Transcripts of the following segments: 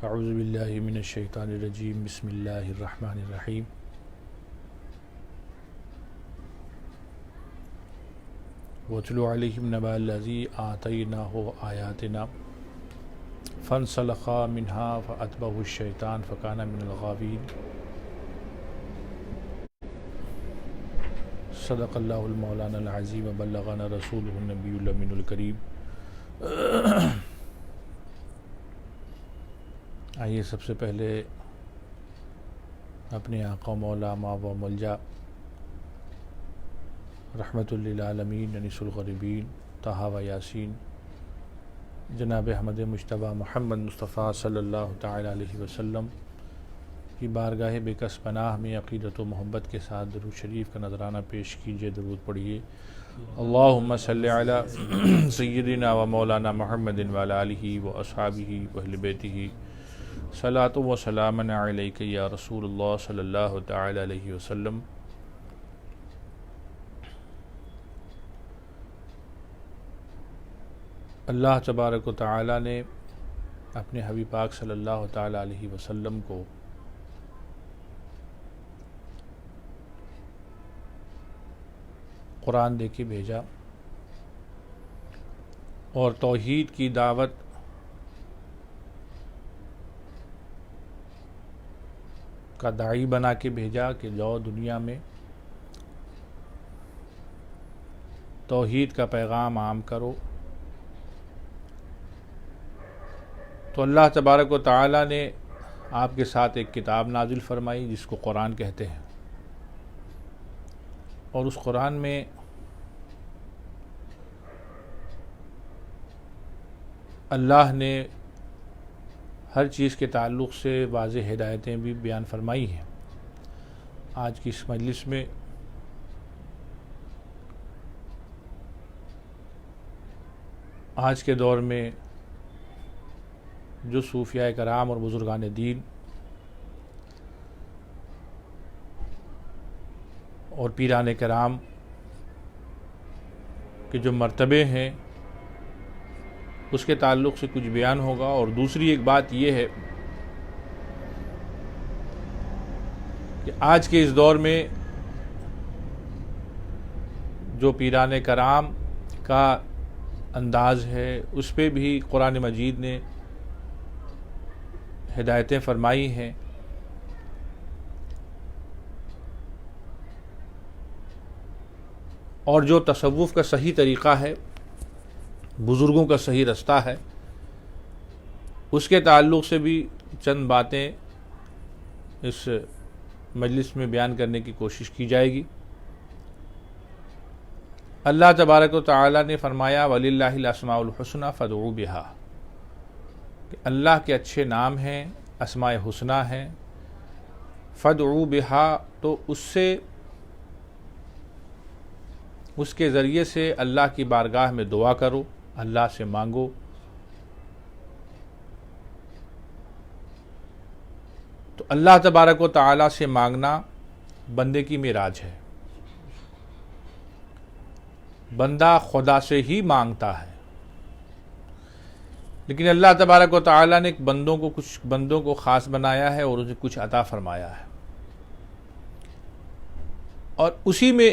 اعوذ باللہ من الشیطان الرجیم بسم اللہ الرحمن الرحیم وَاتْلُ عَلَيْهِمْ نَبَأَ الَّذِي آتَيْنَاهُ آيَاتِنَا فَانْسَلَخَ مِنْهَا فَأَتْبَعَهُ الشَّيْطَانُ فَكَانَ مِنَ الْغَاوِينَ صدق اللہ المولانا العظیم وبلغنا رسولہ النبی الامین الکریم۔ آئیے سب سے پہلے اپنے آقا مولا ماں و ملجا رحمت للعالمین انیس الغریبین طٰہٰ و یاسین جناب احمد مجتبیٰ محمد مصطفیٰ صلی اللہ تعالی علیہ وسلم کی بارگاہ بے کس پناہ میں عقیدت و محبت کے ساتھ درود شریف کا نذرانہ پیش کیجئے۔ درود پڑھیے۔ اللہم صلی علی سیدنا و مولانا محمد و علی آلہ و اصحابہ و اہل بیتہ صلاۃ و سلام علیک یا رسول اللہ صلی اللہ تعالی علیہ وسلم۔ اللہ تبارک و تعالی نے اپنے حبیب پاک صلی اللہ تعالی علیہ وسلم کو قرآن دے کے بھیجا اور توحید کی دعوت کا داعی بنا کے بھیجا کہ جاؤ دنیا میں توحید کا پیغام عام کرو۔ تو اللہ تبارک و تعالی نے آپ کے ساتھ ایک کتاب نازل فرمائی جس کو قرآن کہتے ہیں، اور اس قرآن میں اللہ نے ہر چیز کے تعلق سے واضح ہدایتیں بھی بیان فرمائی ہیں۔ آج کی اس مجلس میں آج کے دور میں جو صوفیاء کرام اور بزرگان دین اور پیران کرام کے جو مرتبے ہیں اس کے تعلق سے کچھ بیان ہوگا۔ اور دوسری ایک بات یہ ہے کہ آج کے اس دور میں جو پیران کرام کا انداز ہے اس پہ بھی قرآن مجید نے ہدایتیں فرمائی ہیں، اور جو تصوف کا صحیح طریقہ ہے، بزرگوں کا صحیح رستہ ہے، اس کے تعلق سے بھی چند باتیں اس مجلس میں بیان کرنے کی کوشش کی جائے گی۔ اللہ تبارک و تعالی نے فرمایا وَلِلَّهِ الْأَسْمَاءُ الْحُسْنَى فَادْعُوهُ بِهَا، کہ اللہ کے اچھے نام ہیں، اسماء حسنہ ہیں، فَادْعُوهُ بِهَا، تو اس کے ذریعے سے اللہ کی بارگاہ میں دعا کرو، اللہ سے مانگو۔ تو اللہ تبارک و تعالی سے مانگنا بندے کی معراج ہے۔ بندہ خدا سے ہی مانگتا ہے، لیکن اللہ تبارک و تعالی نے کچھ بندوں کو خاص بنایا ہے اور انہیں کچھ عطا فرمایا ہے، اور اسی میں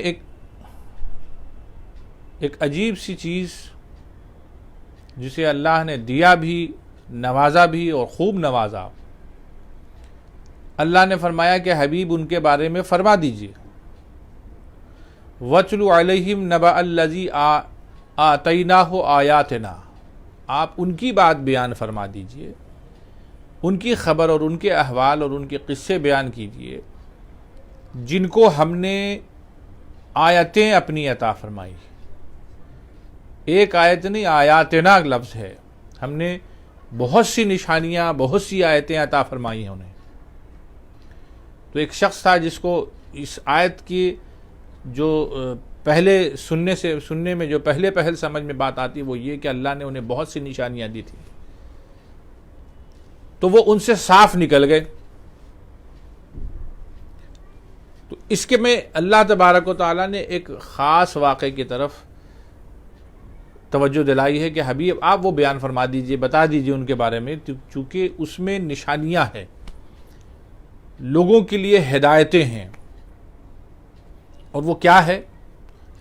ایک عجیب سی چیز جسے اللہ نے دیا بھی، نوازا بھی اور خوب نوازا۔ اللہ نے فرمایا کہ حبیب ان کے بارے میں فرما دیجیے وَاتْلُ عَلَيْهِمْ نَبَأَ الَّذِي آتَيْنَاهُ آيَاتِنَا، آپ ان کی بات بیان فرما دیجئے، ان کی خبر اور ان کے احوال اور ان کے قصے بیان کیجئے جن کو ہم نے آیتیں اپنی عطا فرمائی۔ ایک آیت نہیں، آیاتنا لفظ ہے، ہم نے بہت سی نشانیاں، بہت سی آیتیں عطا فرمائی ہیں انہیں۔ تو ایک شخص تھا جس کو اس آیت کی جو پہلے سننے میں جو پہل سمجھ میں بات آتی وہ یہ کہ اللہ نے انہیں بہت سی نشانیاں دی تھی، تو وہ ان سے صاف نکل گئے۔ تو اس کے میں اللہ تبارک و تعالیٰ نے ایک خاص واقعے کی طرف توجہ دلائی ہے کہ حبیب آپ وہ بیان فرما دیجئے، بتا دیجئے ان کے بارے میں، چونکہ اس میں نشانیاں ہیں، لوگوں کے لیے ہدایتیں ہیں۔ اور وہ کیا ہے؟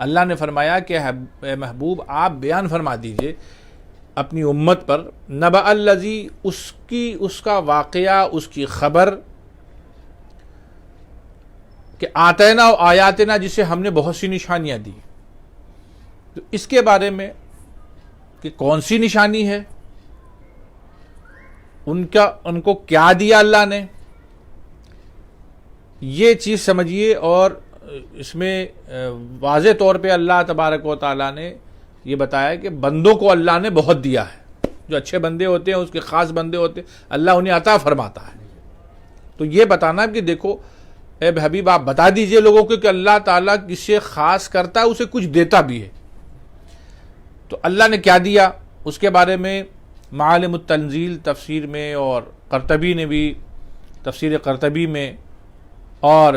اللہ نے فرمایا کہ اے محبوب آپ بیان فرما دیجئے اپنی امت پر نبأ الذی، اس کا واقعہ، اس کی خبر کہ آتینا و آیاتنا، جسے ہم نے بہت سی نشانیاں دی۔ تو اس کے بارے میں کہ کون سی نشانی ہے، ان کو کیا دیا اللہ نے، یہ چیز سمجھیے۔ اور اس میں واضح طور پہ اللہ تبارک و تعالیٰ نے یہ بتایا کہ بندوں کو اللہ نے بہت دیا ہے، جو اچھے بندے ہوتے ہیں، اس کے خاص بندے ہوتے ہیں، اللہ انہیں عطا فرماتا ہے۔ تو یہ بتانا کہ دیکھو اے حبیب آپ بتا دیجئے لوگوں کو کہ اللہ تعالیٰ کسے خاص کرتا ہے، اسے کچھ دیتا بھی ہے۔ تو اللہ نے کیا دیا اس کے بارے میں معالم التنزیل تفسیر میں، اور قرطبی نے بھی تفسیر قرطبی میں، اور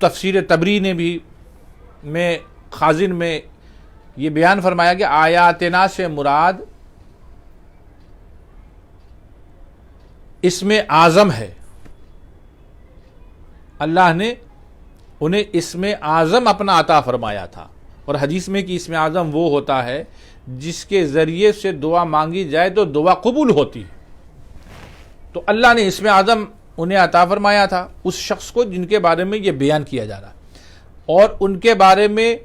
تفسیر تبری نے بھی میں خازن میں یہ بیان فرمایا کہ آیاتنا سے مراد اسم اعظم ہے۔ اللہ نے انہیں اسم اعظم اپنا عطا فرمایا تھا، اور حدیث میں کہ اسم اعظم وہ ہوتا ہے جس کے ذریعے سے دعا مانگی جائے تو دعا قبول ہوتی ہے۔ تو اللہ نے اسم اعظم انہیں عطا فرمایا تھا اس شخص کو جن کے بارے میں یہ بیان کیا جا رہا ہے، اور ان کے بارے میں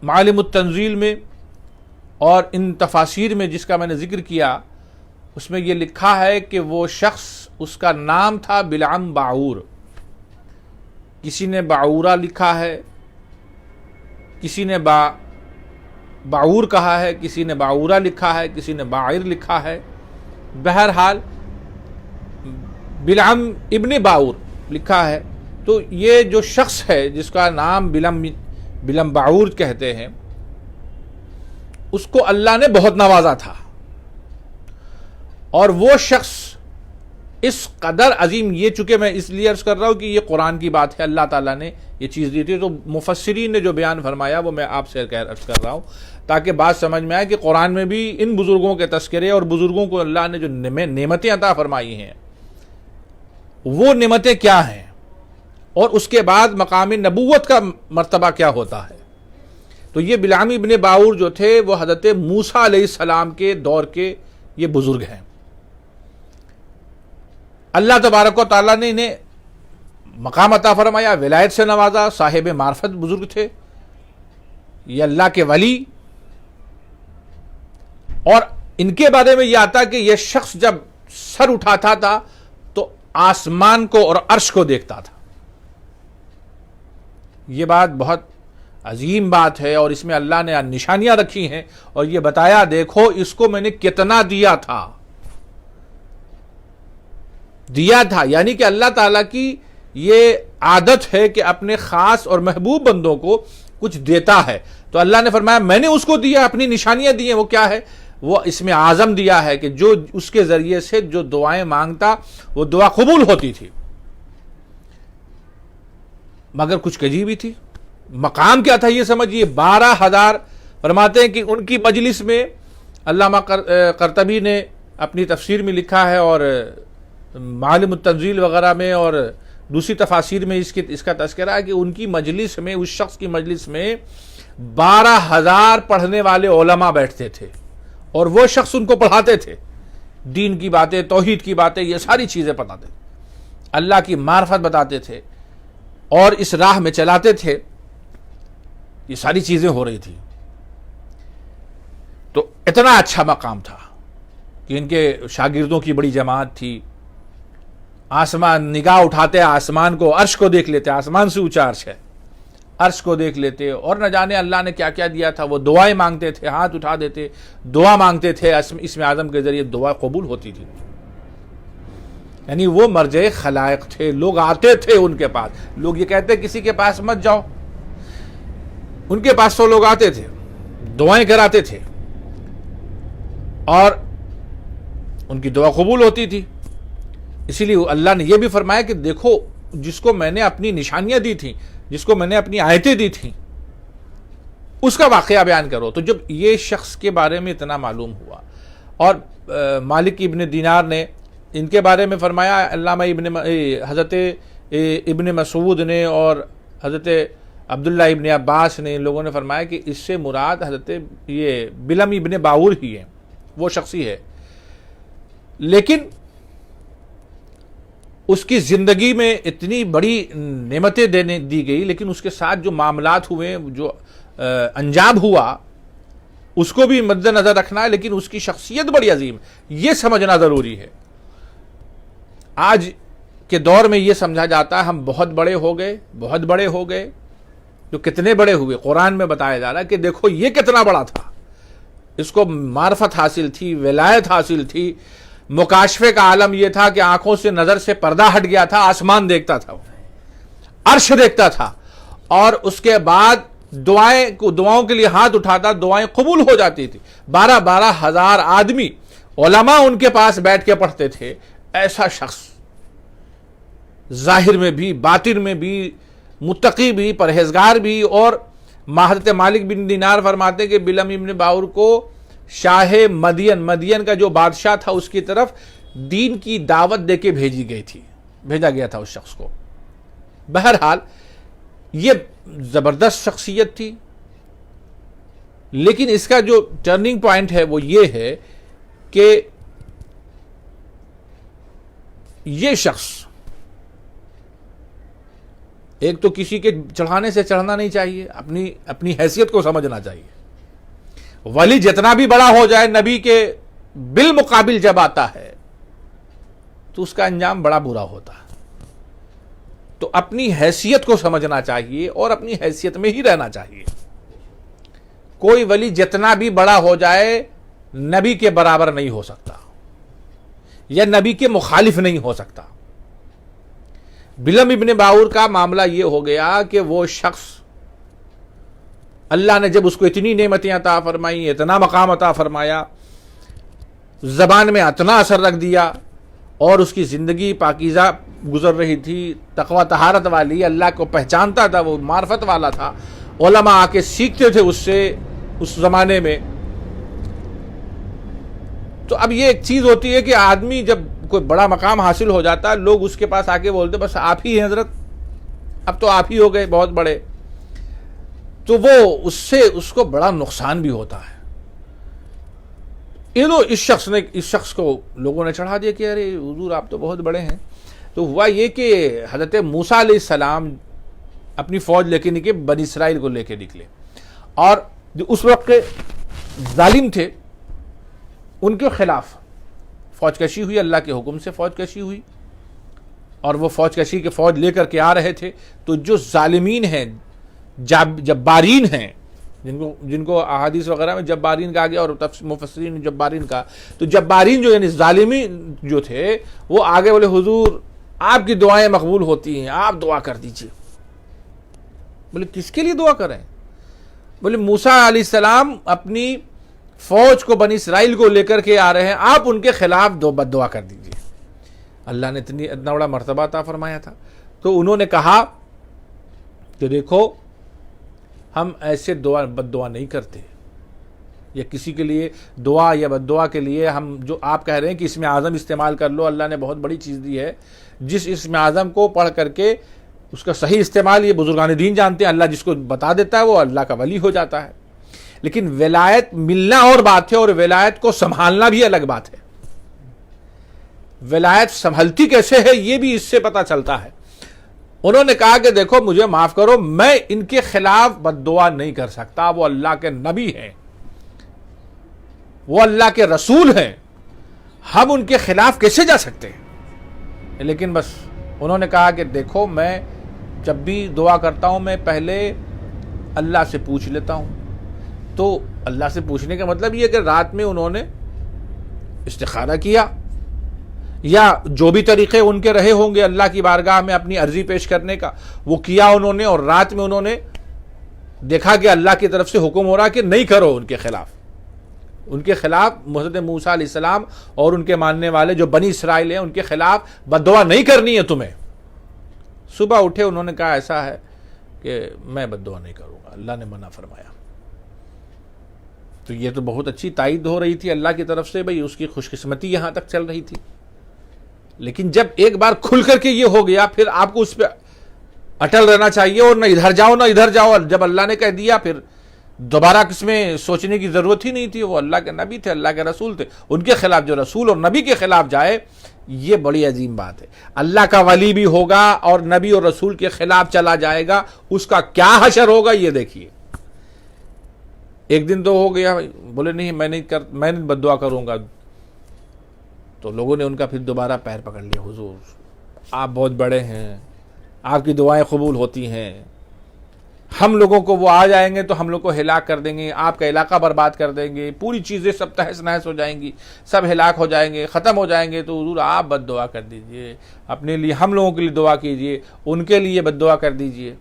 معالم التنزیل میں اور ان تفاسیر میں جس کا میں نے ذکر کیا، اس میں یہ لکھا ہے کہ وہ شخص، اس کا نام تھا بلعم باعور۔ کسی نے باعورہ لکھا ہے، کسی نے باعور کہا ہے، کسی نے باعورہ لکھا ہے، کسی نے باعر لکھا ہے۔ بہرحال بلعم ابن باعور لکھا ہے۔ تو یہ جو شخص ہے جس کا نام بلعم باعور کہتے ہیں، اس کو اللہ نے بہت نوازا تھا، اور وہ شخص اس قدر عظیم، یہ چونکہ میں اس لیے عرض کر رہا ہوں کہ یہ قرآن کی بات ہے، اللہ تعالیٰ نے یہ چیز دی تھی، تو مفسرین نے جو بیان فرمایا وہ میں آپ سے عرض کر رہا ہوں تاکہ بات سمجھ میں آئے کہ قرآن میں بھی ان بزرگوں کے تذکرے اور بزرگوں کو اللہ نے جو نعمتیں عطا فرمائی ہیں وہ نعمتیں کیا ہیں، اور اس کے بعد مقام نبوت کا مرتبہ کیا ہوتا ہے۔ تو یہ بلعم ابن باعور جو تھے وہ حضرت موسیٰ علیہ السلام کے دور کے یہ بزرگ ہیں۔ اللہ تبارک و تعالیٰ نے انہیں مقام عطا فرمایا، ولایت سے نوازا، صاحب معرفت بزرگ تھے، یہ اللہ کے ولی۔ اور ان کے بارے میں یہ آتا کہ یہ شخص جب سر اٹھاتا تھا تو آسمان کو اور عرش کو دیکھتا تھا۔ یہ بات بہت عظیم بات ہے، اور اس میں اللہ نے نشانیاں رکھی ہیں، اور یہ بتایا دیکھو اس کو میں نے کتنا دیا تھا۔ یعنی کہ اللہ تعالیٰ کی یہ عادت ہے کہ اپنے خاص اور محبوب بندوں کو کچھ دیتا ہے۔ تو اللہ نے فرمایا میں نے اس کو دیا، اپنی نشانیاں دی ہیں۔ وہ کیا ہے؟ وہ اسم اعظم دیا ہے کہ جو اس کے ذریعے سے جو دعائیں مانگتا وہ دعا قبول ہوتی تھی۔ مگر کچھ کجی بھی تھی۔ مقام کیا تھا یہ سمجھیے، 12,000 فرماتے ہیں کہ ان کی مجلس میں، علامہ قرطبی نے اپنی تفسیر میں لکھا ہے، اور معالم التنزیل وغیرہ میں اور دوسری تفاسیر میں اس کا تذکرہ ہے کہ ان کی مجلس میں، اس شخص کی مجلس میں 12,000 پڑھنے والے علماء بیٹھتے تھے، اور وہ شخص ان کو پڑھاتے تھے، دین کی باتیں، توحید کی باتیں، یہ ساری چیزیں بتاتے تھے، اللہ کی معرفت بتاتے تھے، اور اس راہ میں چلاتے تھے۔ یہ ساری چیزیں ہو رہی تھی۔ تو اتنا اچھا مقام تھا کہ ان کے شاگردوں کی بڑی جماعت تھی۔ آسمان نگاہ اٹھاتے آسمان کو، عرش کو دیکھ لیتے، آسمان سے اونچا عرش ہے، عرش کو دیکھ لیتے، اور نہ جانے اللہ نے کیا کیا دیا تھا۔ وہ دعائیں مانگتے تھے، ہاتھ اٹھا دیتے، دعا مانگتے تھے، اسم اعظم کے ذریعے دعا قبول ہوتی تھی۔ یعنی وہ مرجع خلائق تھے، لوگ آتے تھے ان کے پاس۔ لوگ یہ کہتے کسی کے پاس مت جاؤ، ان کے پاس تو لوگ آتے تھے، دعائیں کراتے تھے، اور ان کی دعا قبول ہوتی تھی۔ اسی لیے اللہ نے یہ بھی فرمایا کہ دیکھو جس کو میں نے اپنی نشانیاں دی تھیں، جس کو میں نے اپنی آیتیں دی تھیں، اس کا واقعہ بیان کرو. تو جب یہ شخص کے بارے میں اتنا معلوم ہوا اور مالک ابن دینار نے ان کے بارے میں فرمایا, علامہ حضرت ابن مسعود نے اور حضرت عبداللہ ابن عباس نے, ان لوگوں نے فرمایا کہ اس سے مراد حضرت یہ بلم ابن باور ہی ہے, وہ شخصی ہے. لیکن اس کی زندگی میں اتنی بڑی نعمتیں دی گئی, لیکن اس کے ساتھ جو معاملات ہوئے, جو انجام ہوا, اس کو بھی مد نظر رکھنا ہے. لیکن اس کی شخصیت بڑی عظیم, یہ سمجھنا ضروری ہے. آج کے دور میں یہ سمجھا جاتا ہے ہم بہت بڑے ہو گئے, بہت بڑے ہو گئے. جو کتنے بڑے ہوئے, قرآن میں بتایا جا رہا ہے کہ دیکھو یہ کتنا بڑا تھا, اس کو معرفت حاصل تھی, ولایت حاصل تھی. مکاشفے کا عالم یہ تھا کہ آنکھوں سے نظر سے پردہ ہٹ گیا تھا, آسمان دیکھتا تھا, عرش دیکھتا تھا, اور اس کے بعد دعاؤں کے لیے ہاتھ اٹھاتا, دعائیں قبول ہو جاتی تھی. 12 ہزار آدمی علماء ان کے پاس بیٹھ کے پڑھتے تھے. ایسا شخص ظاہر میں بھی, باطن میں بھی, متقی بھی, پرہیزگار بھی. اور حضرت مالک بن دینار فرماتے کہ بلم ابن باور کو شاہ مدین کا جو بادشاہ تھا اس کی طرف دین کی دعوت دے کے بھیجا گیا تھا اس شخص کو. بہرحال یہ زبردست شخصیت تھی, لیکن اس کا جو ٹرننگ پوائنٹ ہے وہ یہ ہے کہ یہ شخص ایک تو کسی کے چڑھانے سے چڑھنا نہیں چاہیے, اپنی حیثیت کو سمجھنا چاہیے. ولی جتنا بھی بڑا ہو جائے, نبی کے بالمقابل جب آتا ہے تو اس کا انجام بڑا برا ہوتا ہے. تو اپنی حیثیت کو سمجھنا چاہیے اور اپنی حیثیت میں ہی رہنا چاہیے. کوئی ولی جتنا بھی بڑا ہو جائے نبی کے برابر نہیں ہو سکتا یا نبی کے مخالف نہیں ہو سکتا. بلم ابن باور کا معاملہ یہ ہو گیا کہ وہ شخص, اللہ نے جب اس کو اتنی نعمتیں عطا فرمائی, اتنا مقام عطا فرمایا, زبان میں اتنا اثر رکھ دیا, اور اس کی زندگی پاکیزہ گزر رہی تھی, تقوی طہارت والی, اللہ کو پہچانتا تھا, وہ معرفت والا تھا. علماء آ کے سیکھتے تھے اس سے اس زمانے میں. تو اب یہ ایک چیز ہوتی ہے کہ آدمی جب کوئی بڑا مقام حاصل ہو جاتا ہے, لوگ اس کے پاس آ کے بولتے بس آپ ہی ہیں حضرت, اب تو آپ ہی ہو گئے بہت بڑے. تو وہ اس کو بڑا نقصان بھی ہوتا ہے. اس شخص کو لوگوں نے چڑھا دیا کہ ارے حضور آپ تو بہت بڑے ہیں. تو ہوا یہ کہ حضرت موسیٰ علیہ السلام اپنی فوج لے کے نکلے, بنی اسرائیل کو لے کے نکلے, اور جو اس وقت کے ظالم تھے ان کے خلاف فوج کشی ہوئی. اللہ کے حکم سے فوج کشی ہوئی, اور وہ فوج کشی کے فوج لے کر کے آ رہے تھے. تو جو ظالمین ہیں, جبارین ہیں, جن کو احادیث وغیرہ میں جبارین کہا گیا اور مفسرین نے جبارین کہا, تو جبارین جو یعنی ظالمین جو تھے وہ آگے بولے حضور آپ کی دعائیں مقبول ہوتی ہیں, آپ دعا کر دیجئے. بولے کس کے لیے دعا کریں؟ بولے موسیٰ علیہ السلام اپنی فوج کو, بنی اسرائیل کو لے کر کے آ رہے ہیں, آپ ان کے خلاف بد دعا کر دیجئے. اللہ نے اتنا بڑا مرتبہ عطا فرمایا تھا. تو انہوں نے کہا کہ دیکھو ہم ایسے بد دعا نہیں کرتے, یا کسی کے لیے دعا یا بد دعا کے لیے ہم جو آپ کہہ رہے ہیں کہ اسم اعظم استعمال کر لو, اللہ نے بہت بڑی چیز دی ہے. جس اسم اعظم کو پڑھ کر کے اس کا صحیح استعمال یہ بزرگان دین جانتے ہیں, اللہ جس کو بتا دیتا ہے وہ اللہ کا ولی ہو جاتا ہے. لیکن ولایت ملنا اور بات ہے, اور ولایت کو سنبھالنا بھی الگ بات ہے. ولایت سنبھلتی کیسے ہے یہ بھی اس سے پتہ چلتا ہے. انہوں نے کہا کہ دیکھو مجھے معاف کرو, میں ان کے خلاف بد دعا نہیں کر سکتا, وہ اللہ کے نبی ہیں, وہ اللہ کے رسول ہیں, ہم ان کے خلاف کیسے جا سکتے ہیں. لیکن بس انہوں نے کہا کہ دیکھو میں جب بھی دعا کرتا ہوں میں پہلے اللہ سے پوچھ لیتا ہوں. تو اللہ سے پوچھنے کا مطلب یہ کہ رات میں انہوں نے استخارہ کیا, یا جو بھی طریقے ان کے رہے ہوں گے اللہ کی بارگاہ میں اپنی عرضی پیش کرنے کا, وہ کیا انہوں نے. اور رات میں انہوں نے دیکھا کہ اللہ کی طرف سے حکم ہو رہا کہ نہیں کرو ان کے خلاف حضرت موسیٰ علیہ السلام اور ان کے ماننے والے جو بنی اسرائیل ہیں ان کے خلاف بد دعا نہیں کرنی ہے تمہیں. صبح اٹھے, انہوں نے کہا ایسا ہے کہ میں بد دعا نہیں کروں گا, اللہ نے منع فرمایا. تو یہ تو بہت اچھی تائید ہو رہی تھی اللہ کی طرف سے، بھئی اس کی خوش قسمتی یہاں تک چل رہی تھی. لیکن جب ایک بار کھل کر کے یہ ہو گیا، پھر آپ کو اس پہ اٹل رہنا چاہیے اور نہ ادھر جاؤ نہ ادھر جاؤ. جب اللہ نے کہہ دیا پھر دوبارہ کس میں سوچنے کی ضرورت ہی نہیں تھی. وہ اللہ کے نبی تھے، اللہ کے رسول تھے، ان کے خلاف جو رسول اور نبی کے خلاف جائے یہ بڑی عظیم بات ہے. اللہ کا ولی بھی ہوگا اور نبی اور رسول کے خلاف چلا جائے گا، اس کا کیا حشر ہوگا یہ دیکھیے. ایک دن تو ہو گیا، بولے نہیں میں نہیں بد دعا کروں گا، تو لوگوں نے ان کا پھر دوبارہ پیر پکڑ لیا. حضور آپ بہت بڑے ہیں، آپ کی دعائیں قبول ہوتی ہیں، ہم لوگوں کو وہ آ جائیں گے تو ہم لوگ کو ہلاک کر دیں گے، آپ کا علاقہ برباد کر دیں گے، پوری چیزیں سب تہس نہس ہو جائیں گی، سب ہلاک ہو جائیں گے، ختم ہو جائیں گے. تو حضور آپ بد دعا کر دیجئے، اپنے لیے ہم لوگوں کے لیے دعا کیجئے، ان کے لیے بد دعا کر دیجئے.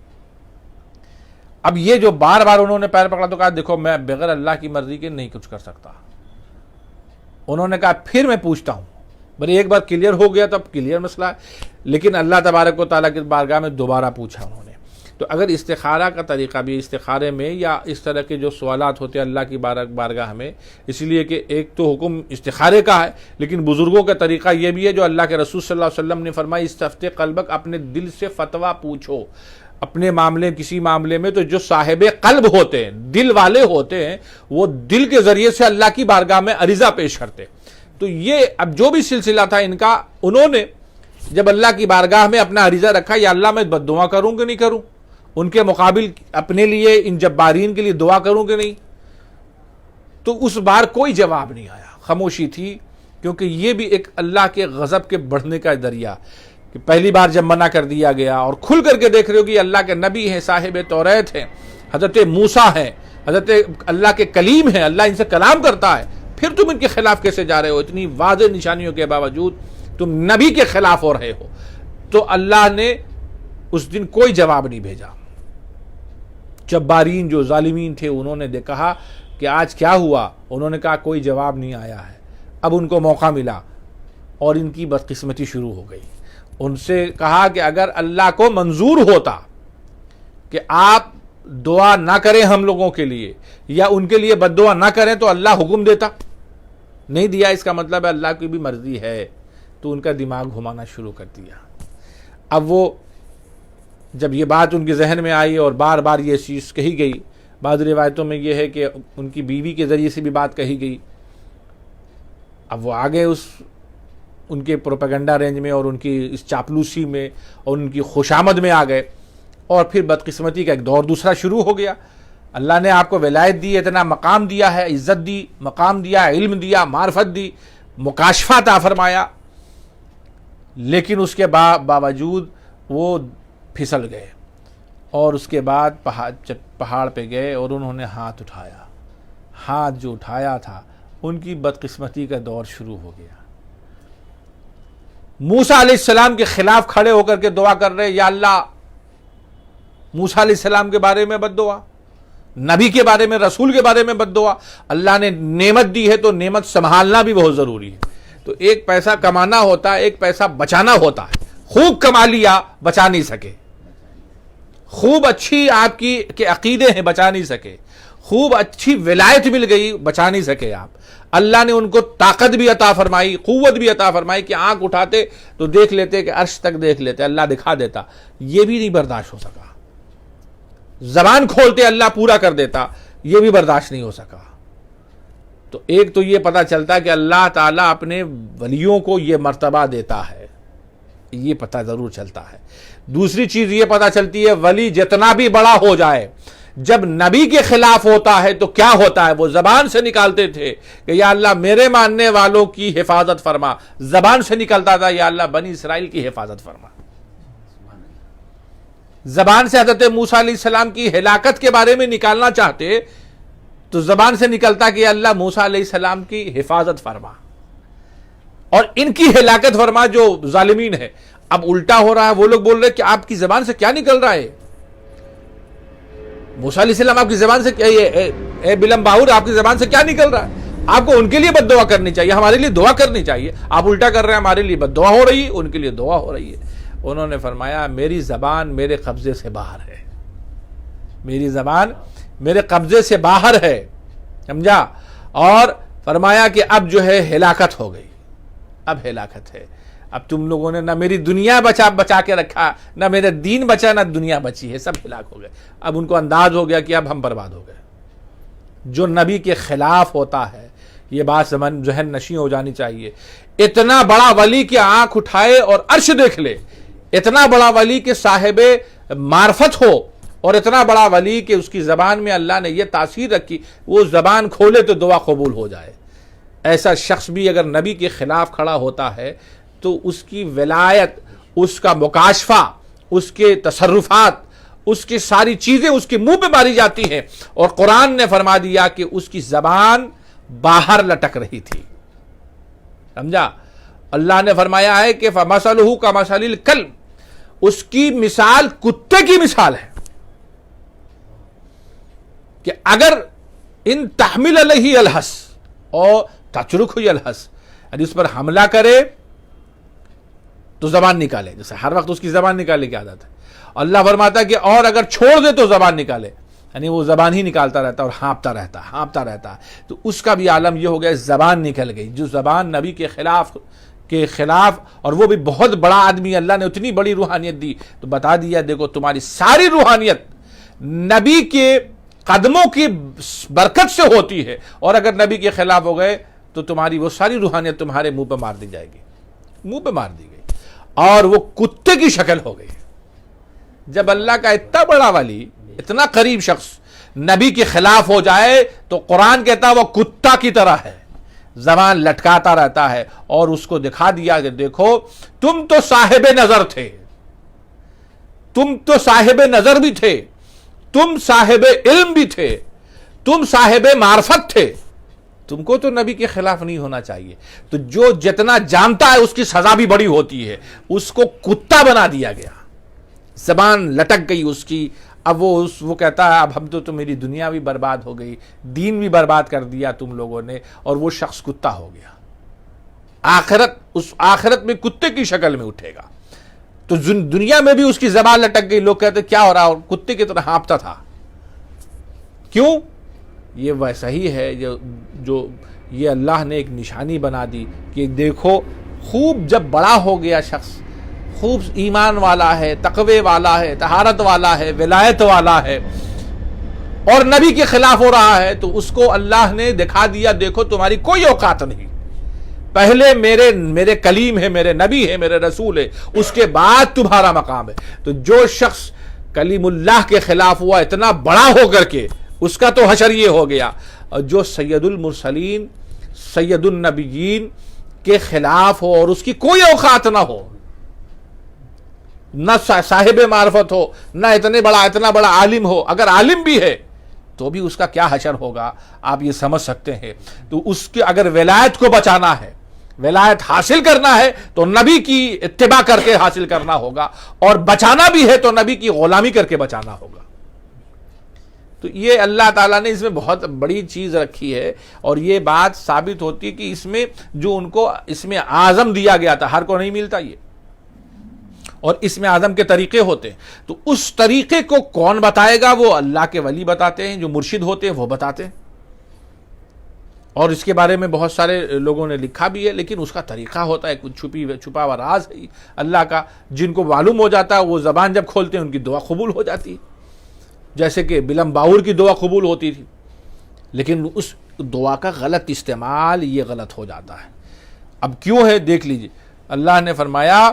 اب یہ جو بار بار انہوں نے پیر پکڑا تو کہا دیکھو میں بغیر اللہ کی مرضی کے نہیں کچھ کر سکتا. انہوں نے کہا پھر میں پوچھتا ہوں. بھلے ایک بار کلیئر ہو گیا تو اب کلیئر مسئلہ ہے، لیکن اللہ تبارک و تعالیٰ کی بارگاہ میں دوبارہ پوچھا انہوں نے. تو اگر استخارہ کا طریقہ بھی استخارے میں یا اس طرح کے جو سوالات ہوتے ہیں اللہ کی بارگاہ میں، اس لیے کہ ایک تو حکم استخارے کا ہے، لیکن بزرگوں کا طریقہ یہ بھی ہے جو اللہ کے رسول صلی اللہ علیہ وسلم نے فرمایا استفت قلبک، اپنے دل سے فتویٰ پوچھو اپنے معاملے کسی معاملے میں. تو جو صاحب قلب ہوتے ہیں، دل والے ہوتے ہیں، وہ دل کے ذریعے سے اللہ کی بارگاہ میں عریضہ پیش کرتے. تو یہ اب جو بھی سلسلہ تھا ان کا، انہوں نے جب اللہ کی بارگاہ میں اپنا عریضہ رکھا یا اللہ میں بد دعا کروں کہ نہیں کروں، ان کے مقابل اپنے لیے ان جبارین کے لیے دعا کروں کہ نہیں، تو اس بار کوئی جواب نہیں آیا، خاموشی تھی. کیونکہ یہ بھی ایک اللہ کے غضب کے بڑھنے کا ذریعہ کہ پہلی بار جب منع کر دیا گیا اور کھل کر کے دیکھ رہے ہو کہ اللہ کے نبی ہیں، صاحب توریت ہیں، حضرت موسیٰ ہیں، حضرت اللہ کے کلیم ہیں، اللہ ان سے کلام کرتا ہے، پھر تم ان کے خلاف کیسے جا رہے ہو؟ اتنی واضح نشانیوں کے باوجود تم نبی کے خلاف ہو رہے ہو. تو اللہ نے اس دن کوئی جواب نہیں بھیجا. جبارین جو ظالمین تھے انہوں نے کہا کہ آج کیا ہوا؟ انہوں نے کہا کوئی جواب نہیں آیا ہے. اب ان کو موقع ملا اور ان کی بدقسمتی شروع ہو گئی. ان سے کہا کہ اگر اللہ کو منظور ہوتا کہ آپ دعا نہ کریں ہم لوگوں کے لیے یا ان کے لیے بد دعا نہ کریں تو اللہ حکم دیتا. نہیں دیا، اس کا مطلب ہے اللہ کی بھی مرضی ہے. تو ان کا دماغ گھمانا شروع کر دیا. اب وہ جب یہ بات ان کے ذہن میں آئی اور بار بار یہ چیز کہی گئی، بعض روایتوں میں یہ ہے کہ ان کی بیوی کے ذریعے سے بھی بات کہی گئی. اب وہ آگے ان کے پروپیگنڈا رینج میں اور ان کی اس چاپلوسی میں اور ان کی خوشامد میں آ گئے، اور پھر بدقسمتی کا ایک دور دوسرا شروع ہو گیا. اللہ نے آپ کو ولایت دی، اتنا مقام دیا ہے، عزت دی، مقام دیا، علم دیا، معرفت دی، مکاشفہ عطا فرمایا، لیکن اس کے باوجود وہ پھسل گئے. اور اس کے بعد پہاڑ پہ گئے اور انہوں نے ہاتھ اٹھایا. ہاتھ جو اٹھایا تھا ان کی بدقسمتی کا دور شروع ہو گیا. موسیٰ علیہ السلام کے خلاف کھڑے ہو کر کے دعا کر رہے، یا اللہ موسیٰ علیہ السلام کے بارے میں بد دعا، نبی کے بارے میں، رسول کے بارے میں بد دعا. اللہ نے نعمت دی ہے تو نعمت سنبھالنا بھی بہت ضروری ہے. تو ایک پیسہ کمانا ہوتا ہے، ایک پیسہ بچانا ہوتا ہے. خوب کما لیا بچا نہیں سکے، خوب اچھی آپ کی کہ عقیدے ہیں بچا نہیں سکے، خوب اچھی ولایت مل گئی بچا نہیں سکے آپ. اللہ نے ان کو طاقت بھی عطا فرمائی، قوت بھی عطا فرمائی کہ آنکھ اٹھاتے تو دیکھ لیتے کہ عرش تک دیکھ لیتے، اللہ دکھا دیتا. یہ بھی نہیں برداشت ہو سکا. زبان کھولتے اللہ پورا کر دیتا، یہ بھی برداشت نہیں ہو سکا. تو ایک تو یہ پتہ چلتا کہ اللہ تعالیٰ اپنے ولیوں کو یہ مرتبہ دیتا ہے، یہ پتہ ضرور چلتا ہے. دوسری چیز یہ پتہ چلتی ہے ولی جتنا بھی بڑا ہو جائے، جب نبی کے خلاف ہوتا ہے تو کیا ہوتا ہے؟ وہ زبان سے نکالتے تھے کہ یا اللہ میرے ماننے والوں کی حفاظت فرما. زبان سے نکلتا تھا یا اللہ بنی اسرائیل کی حفاظت فرما. زبان سے حضرت موسیٰ علیہ السلام کی ہلاکت کے بارے میں نکالنا چاہتے تو زبان سے نکلتا کہ یا اللہ موسیٰ علیہ السلام کی حفاظت فرما اور ان کی ہلاکت فرما جو ظالمین ہے. اب الٹا ہو رہا ہے، وہ لوگ بول رہے کہ آپ کی زبان سے کیا نکل رہا ہے؟ موسیٰ علیہ السلام آپ کی زبان سے اے بلم باہور آپ کی زبان سے کیا نکل رہا ہے؟ آپ کو ان کے لیے بد دعا کرنی چاہیے، ہمارے لیے دعا کرنی چاہیے. آپ الٹا کر رہے ہیں، ہمارے لیے بد دعا ہو رہی ہے، ان کے لیے دعا ہو رہی ہے. انہوں نے فرمایا میری زبان میرے قبضے سے باہر ہے، میری زبان میرے قبضے سے باہر ہے. سمجھا؟ اور فرمایا کہ اب جو ہے ہلاکت ہو گئی، اب ہلاکت ہے، اب تم لوگوں نے نہ میری دنیا بچا کے رکھا، نہ میرا دین بچا، نہ دنیا بچی ہے، سب ہلاک ہو گئے۔ اب ان کو انداز ہو گیا کہ اب ہم برباد ہو گئے۔ جو نبی کے خلاف ہوتا ہے، یہ بات ذہن نشین ہو جانی چاہیے۔ اتنا بڑا ولی کہ آنکھ اٹھائے اور عرش دیکھ لے، اتنا بڑا ولی کہ صاحب معرفت ہو، اور اتنا بڑا ولی کہ اس کی زبان میں اللہ نے یہ تاثیر رکھی وہ زبان کھولے تو دعا قبول ہو جائے، ایسا شخص بھی اگر نبی کے خلاف کھڑا ہوتا ہے تو اس کی ولایت، اس کا مکاشفہ، اس کے تصرفات، اس کی ساری چیزیں اس کے منہ پہ ماری جاتی ہیں، اور قرآن نے فرما دیا کہ اس کی زبان باہر لٹک رہی تھی۔ سمجھا؟ اللہ نے فرمایا ہے کہ فَمَثَلُهُ كَمَثَلِ الْكَلْبِ، اس کی مثال کتے کی مثال ہے، کہ اگر ان تحمل علیہ الحس اور تترکہ یلحس، یعنی اس پر حملہ کرے تو زبان نکالے، جیسے ہر وقت اس کی زبان نکالنے کی عادت ہے۔ اللہ فرماتا ہے کہ اور اگر چھوڑ دے تو زبان نکالے، یعنی وہ زبان ہی نکالتا رہتا اور ہانپتا رہتا، تو اس کا بھی عالم یہ ہو گیا، زبان نکل گئی۔ جو زبان نبی کے خلاف اور وہ بھی بہت بڑا آدمی، اللہ نے اتنی بڑی روحانیت دی تو بتا دیا دیکھو تمہاری ساری روحانیت نبی کے قدموں کی برکت سے ہوتی ہے، اور اگر نبی کے خلاف ہو گئے تو تمہاری وہ ساری روحانیت تمہارے منہ پہ مار دی جائے گی، منہ پہ مار دی گئی، اور وہ کتے کی شکل ہو گئی۔ جب اللہ کا اتنا بڑا ولی، اتنا قریب شخص نبی کے خلاف ہو جائے تو قرآن کہتا ہے وہ کتا کی طرح ہے، زبان لٹکاتا رہتا ہے، اور اس کو دکھا دیا کہ دیکھو تم تو صاحب نظر تھے، تم تو صاحب نظر بھی تھے، تم صاحب علم بھی تھے، تم صاحب معرفت تھے، تم کو تو نبی کے خلاف نہیں ہونا چاہیے۔ تو جو جتنا جانتا ہے اس کی سزا بھی بڑی ہوتی ہے، اس کو کتا بنا دیا گیا، زبان لٹک گئی اس کی۔ اب وہ کہتا ہے اب ہم تو میری دنیا بھی برباد ہو گئی، دین بھی برباد کر دیا تم لوگوں نے، اور وہ شخص کتا ہو گیا۔ آخرت میں کتے کی شکل میں اٹھے گا۔ تو دنیا میں بھی اس کی زبان لٹک گئی، لوگ کہتے کیا ہو رہا، اور کتے کی طرح ہانپتا تھا۔ کیوں؟ یہ ویسا ہی ہے جو یہ اللہ نے ایک نشانی بنا دی کہ دیکھو خوب جب بڑا ہو گیا شخص، خوب ایمان والا ہے، تقوی والا ہے، طہارت والا ہے، ولایت والا ہے، اور نبی کے خلاف ہو رہا ہے، تو اس کو اللہ نے دکھا دیا دیکھو تمہاری کوئی اوقات نہیں، پہلے میرے کلیم ہے، میرے نبی ہے، میرے رسول ہے، اس کے بعد تمہارا مقام ہے۔ تو جو شخص کلیم اللہ کے خلاف ہوا اتنا بڑا ہو کر کے، اس کا تو حشر یہ ہو گیا، اور جو سید المرسلین، سید النبیین کے خلاف ہو اور اس کی کوئی اوقات نہ ہو، نہ صاحب معرفت ہو، نہ اتنا بڑا عالم ہو، اگر عالم بھی ہے تو بھی اس کا کیا حشر ہوگا آپ یہ سمجھ سکتے ہیں۔ تو اس کے اگر ولایت کو بچانا ہے، ولایت حاصل کرنا ہے تو نبی کی اتباع کر کے حاصل کرنا ہوگا، اور بچانا بھی ہے تو نبی کی غلامی کر کے بچانا ہوگا۔ تو یہ اللہ تعالیٰ نے اس میں بہت بڑی چیز رکھی ہے، اور یہ بات ثابت ہوتی ہے کہ اس میں جو ان کو اسم اعظم دیا گیا تھا، ہر کو نہیں ملتا یہ، اور اسم اعظم کے طریقے ہوتے ہیں، تو اس طریقے کو کون بتائے گا؟ وہ اللہ کے ولی بتاتے ہیں، جو مرشد ہوتے ہیں وہ بتاتے ہیں، اور اس کے بارے میں بہت سارے لوگوں نے لکھا بھی ہے، لیکن اس کا طریقہ ہوتا ہے، کچھ چھپا ہوا راز ہے اللہ کا، جن کو معلوم ہو جاتا ہے وہ زبان جب کھولتے ہیں ان کی دعا قبول ہو جاتی ہے، جیسے کہ بلم باور کی دعا قبول ہوتی تھی، لیکن اس دعا کا غلط استعمال یہ غلط ہو جاتا ہے۔ اب کیوں ہے دیکھ لیجئے، اللہ نے فرمایا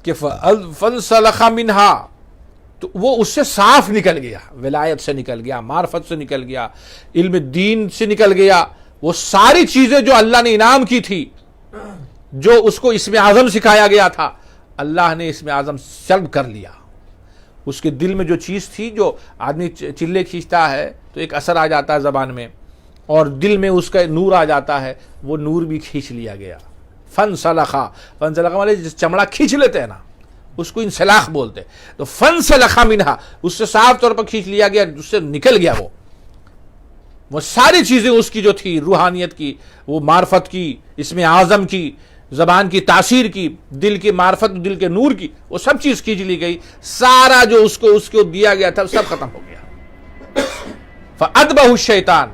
کہ فَانْسَلَخَ مِنْهَا، تو وہ اس سے صاف نکل گیا، ولایت سے نکل گیا، معرفت سے نکل گیا، علم دین سے نکل گیا، وہ ساری چیزیں جو اللہ نے انعام کی تھی، جو اس کو اسم اعظم سکھایا گیا تھا، اللہ نے اسم اعظم سلب کر لیا۔ اس کے دل میں جو چیز تھی، جو آدمی چلے کھینچتا ہے تو ایک اثر آ جاتا ہے زبان میں، اور دل میں اس کا نور آ جاتا ہے، وہ نور بھی کھینچ لیا گیا۔ فنسلخا والے چمڑا کھینچ لیتے ہیں نا، اس کو انسلاخ بولتے ہیں، تو فنسلخ منہا، اس سے صاف طور پر کھینچ لیا گیا، اس سے نکل گیا وہ ساری چیزیں اس کی جو تھی، روحانیت کی، وہ معرفت کی، اسم اعظم کی، زبان کی تاثیر کی، دل کی معرفت، دل کے نور کی، وہ سب چیز کھینچ لی گئی، سارا جو اس کو دیا گیا تھا سب ختم ہو گیا۔ فَأَتْبَعَهُ الشَّيْطَانُ،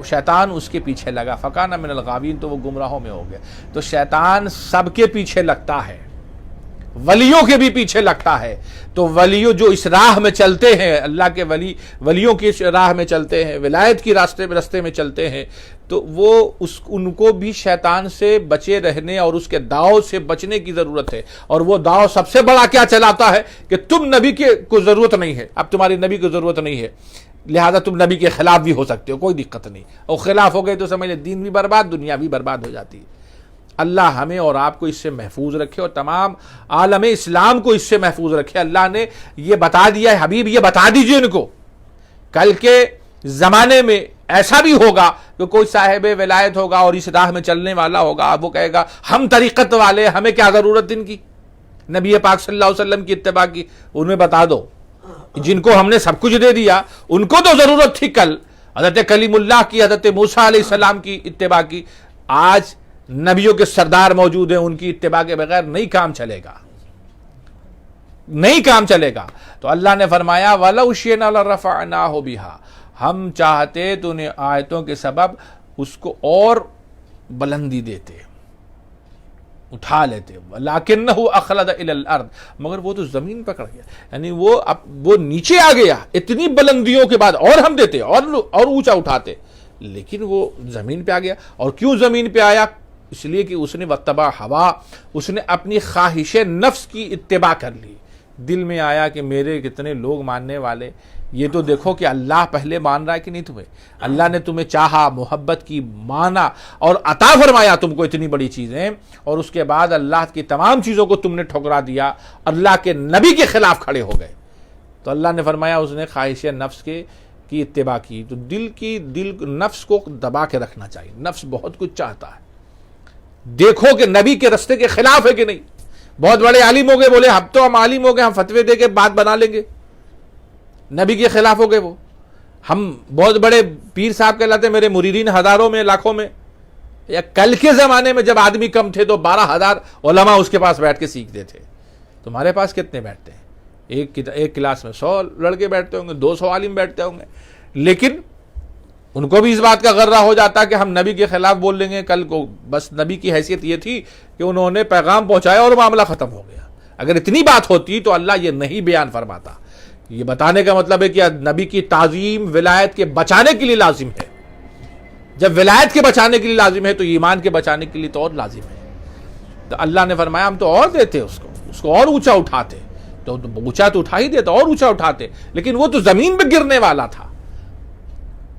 شیطان اس کے پیچھے لگا، فکان من الغاوین، تو وہ گمراہوں میں ہو گیا۔ تو شیطان سب کے پیچھے لگتا ہے، ولیوں کے بھی پیچھے لگتا ہے۔ تو ولیوں جو اس راہ میں چلتے ہیں، اللہ کے ولیوں کی راہ میں چلتے ہیں، ولایت کی راستے میں چلتے ہیں، تو وہ ان کو بھی شیطان سے بچے رہنے اور اس کے داؤ سے بچنے کی ضرورت ہے۔ اور وہ داؤ سب سے بڑا کیا چلاتا ہے کہ تم نبی کو ضرورت نہیں ہے، اب تمہاری نبی کو ضرورت نہیں ہے، لہذا تم نبی کے خلاف بھی ہو سکتے ہو، کوئی دقت نہیں، اور خلاف ہو گئے تو سمجھ لیں دین بھی برباد، دنیا بھی برباد ہو جاتی ہے۔ اللہ ہمیں اور آپ کو اس سے محفوظ رکھے اور تمام عالم اسلام کو اس سے محفوظ رکھے۔ اللہ نے یہ بتا دیا ہے، حبیب یہ بتا دیجئے ان کو، کل کے زمانے میں ایسا بھی ہوگا کہ کوئی صاحب ولایت ہوگا اور اس راہ میں چلنے والا ہوگا، وہ کہے گا ہم طریقت والے، ہمیں کیا ضرورت ان کی، نبی پاک صلی اللہ علیہ وسلم کی اتباع کی۔ ان میں بتا دو جن کو ہم نے سب کچھ دے دیا، ان کو تو ضرورت تھی کل حضرت کلیم اللہ کی، حضرت موسیٰ علیہ السلام کی اتباع کی، آج نبیوں کے سردار موجود ہیں، ان کی اتباع کے بغیر نہیں کام چلے گا، نہیں کام چلے گا۔ تو اللہ نے فرمایا وَلَوْ شِئْنَا لَرَفَعْنَاهُ بِهَا، ہم چاہتے تو انہیں آیتوں کے سبب اس کو اور بلندی دیتے، اٹھا لیتے، وَلَكِنَّهُ أَخْلَدَ إِلَى الْأَرْضِ، مگر وہ تو زمین پکڑ گیا، یعنی وہ نیچے آ گیا، اتنی بلندیوں کے بعد اور ہم دیتے اور اونچا اٹھاتے، لیکن وہ زمین پہ آ گیا۔ اور کیوں زمین پہ آیا؟ اس لیے کہ اس نے وَاتَّبَعَ هَوَاهُ، اس نے اپنی خواہش نفس کی اتباع کر لی۔ دل میں آیا کہ میرے کتنے لوگ ماننے والے، یہ تو دیکھو کہ اللہ پہلے مان رہا ہے کہ نہیں تمہیں، اللہ نے تمہیں چاہا، محبت کی، مانا اور عطا فرمایا تم کو اتنی بڑی چیزیں، اور اس کے بعد اللہ کی تمام چیزوں کو تم نے ٹھکرا دیا، اللہ کے نبی کے خلاف کھڑے ہو گئے۔ تو اللہ نے فرمایا اس نے خواہش نفس کی اتباع کی۔ تو دل نفس کو دبا کے رکھنا چاہیے، نفس بہت کچھ چاہتا ہے، دیکھو کہ نبی کے رستے کے خلاف ہے کہ نہیں۔ بہت بڑے عالم ہو گئے، بولے اب تو ہم عالم ہو گئے، ہم فتوے دے کے بات بنا لیں گے، نبی کے خلاف ہو گئے وہ۔ ہم بہت بڑے پیر صاحب کہلاتے ہیں، میرے مریدین ہزاروں میں، لاکھوں میں۔ یا کل کے زمانے میں جب آدمی کم تھے تو 12,000 علماء اس کے پاس بیٹھ کے سیکھتے تھے، تمہارے پاس کتنے بیٹھتے ہیں؟ ایک کلاس میں 100 لڑکے بیٹھتے ہوں گے، 200 عالم بیٹھتے ہوں گے، لیکن ان کو بھی اس بات کا غرہ ہو جاتا کہ ہم نبی کے خلاف بول لیں گے کل کو، بس نبی کی حیثیت یہ تھی کہ انہوں نے پیغام پہنچایا اور معاملہ ختم ہو گیا۔ اگر اتنی بات ہوتی تو اللہ یہ نہیں بیان فرماتا۔ یہ بتانے کا مطلب ہے کہ نبی کی تعظیم ولایت کے بچانے کے لیے لازم ہے، جب ولایت کے بچانے کے لیے لازم ہے تو ایمان کے بچانے کے لیے تو اور لازم ہے۔ تو اللہ نے فرمایا ہم تو اور دیتے اس کو اور اونچا اٹھاتے، تو اونچا تو اٹھا ہی دیتے، اور اونچا اٹھاتے، لیکن وہ تو زمین پہ گرنے والا تھا،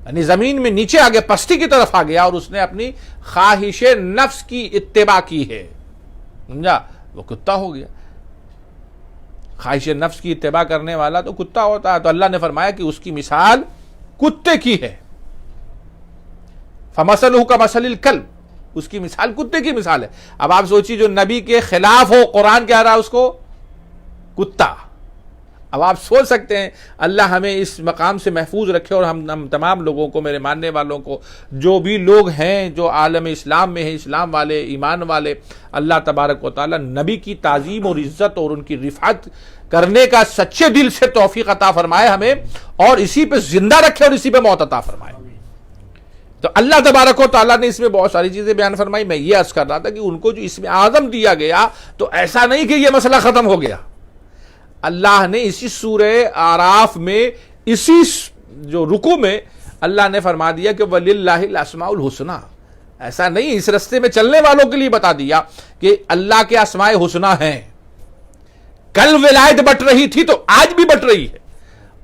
یعنی زمین میں نیچے آگے پستی کی طرف آ گیا، اور اس نے اپنی خواہش نفس کی اتباع کی ہے، سمجھا، وہ کتا ہو گیا۔ خواہش نفس کی اتباع کرنے والا تو کتا ہوتا ہے۔ تو اللہ نے فرمایا کہ اس کی مثال کتے کی ہے، فَمَثَلُهُ كَمَثَلِ الْكَلْبِ، اس کی مثال کتے کی مثال ہے۔ اب آپ سوچیے جو نبی کے خلاف ہو، قرآن کہہ رہا ہے اس کو کتا۔ اب آپ سوچ سکتے ہیں اللہ ہمیں اس مقام سے محفوظ رکھے، اور ہم تمام لوگوں کو، میرے ماننے والوں کو، جو بھی لوگ ہیں جو عالم اسلام میں ہیں، اسلام والے، ایمان والے، اللہ تبارک و تعالی نبی کی تعظیم اور عزت اور ان کی رفعت کرنے کا سچے دل سے توفیق عطا فرمائے ہمیں، اور اسی پہ زندہ رکھے اور اسی پہ موت عطا فرمائے۔ تو اللہ تبارک و تعالیٰ نے اس میں بہت ساری چیزیں بیان فرمائی۔ میں یہ عرض کر رہا تھا کہ ان کو جو اس میں اعظم دیا گیا تو ایسا نہیں کہ یہ مسئلہ ختم ہو گیا، اللہ نے اسی سورہ اعراف میں، اسی جو رکوع میں اللہ نے فرما دیا کہ وَلِلَّهِ الْأَسْمَاءُ الْحُسْنَى، ایسا نہیں، اس رستے میں چلنے والوں کے لیے بتا دیا کہ اللہ کے اسماء حسنہ ہیں۔ کل ولایت بٹ رہی تھی تو آج بھی بٹ رہی ہے،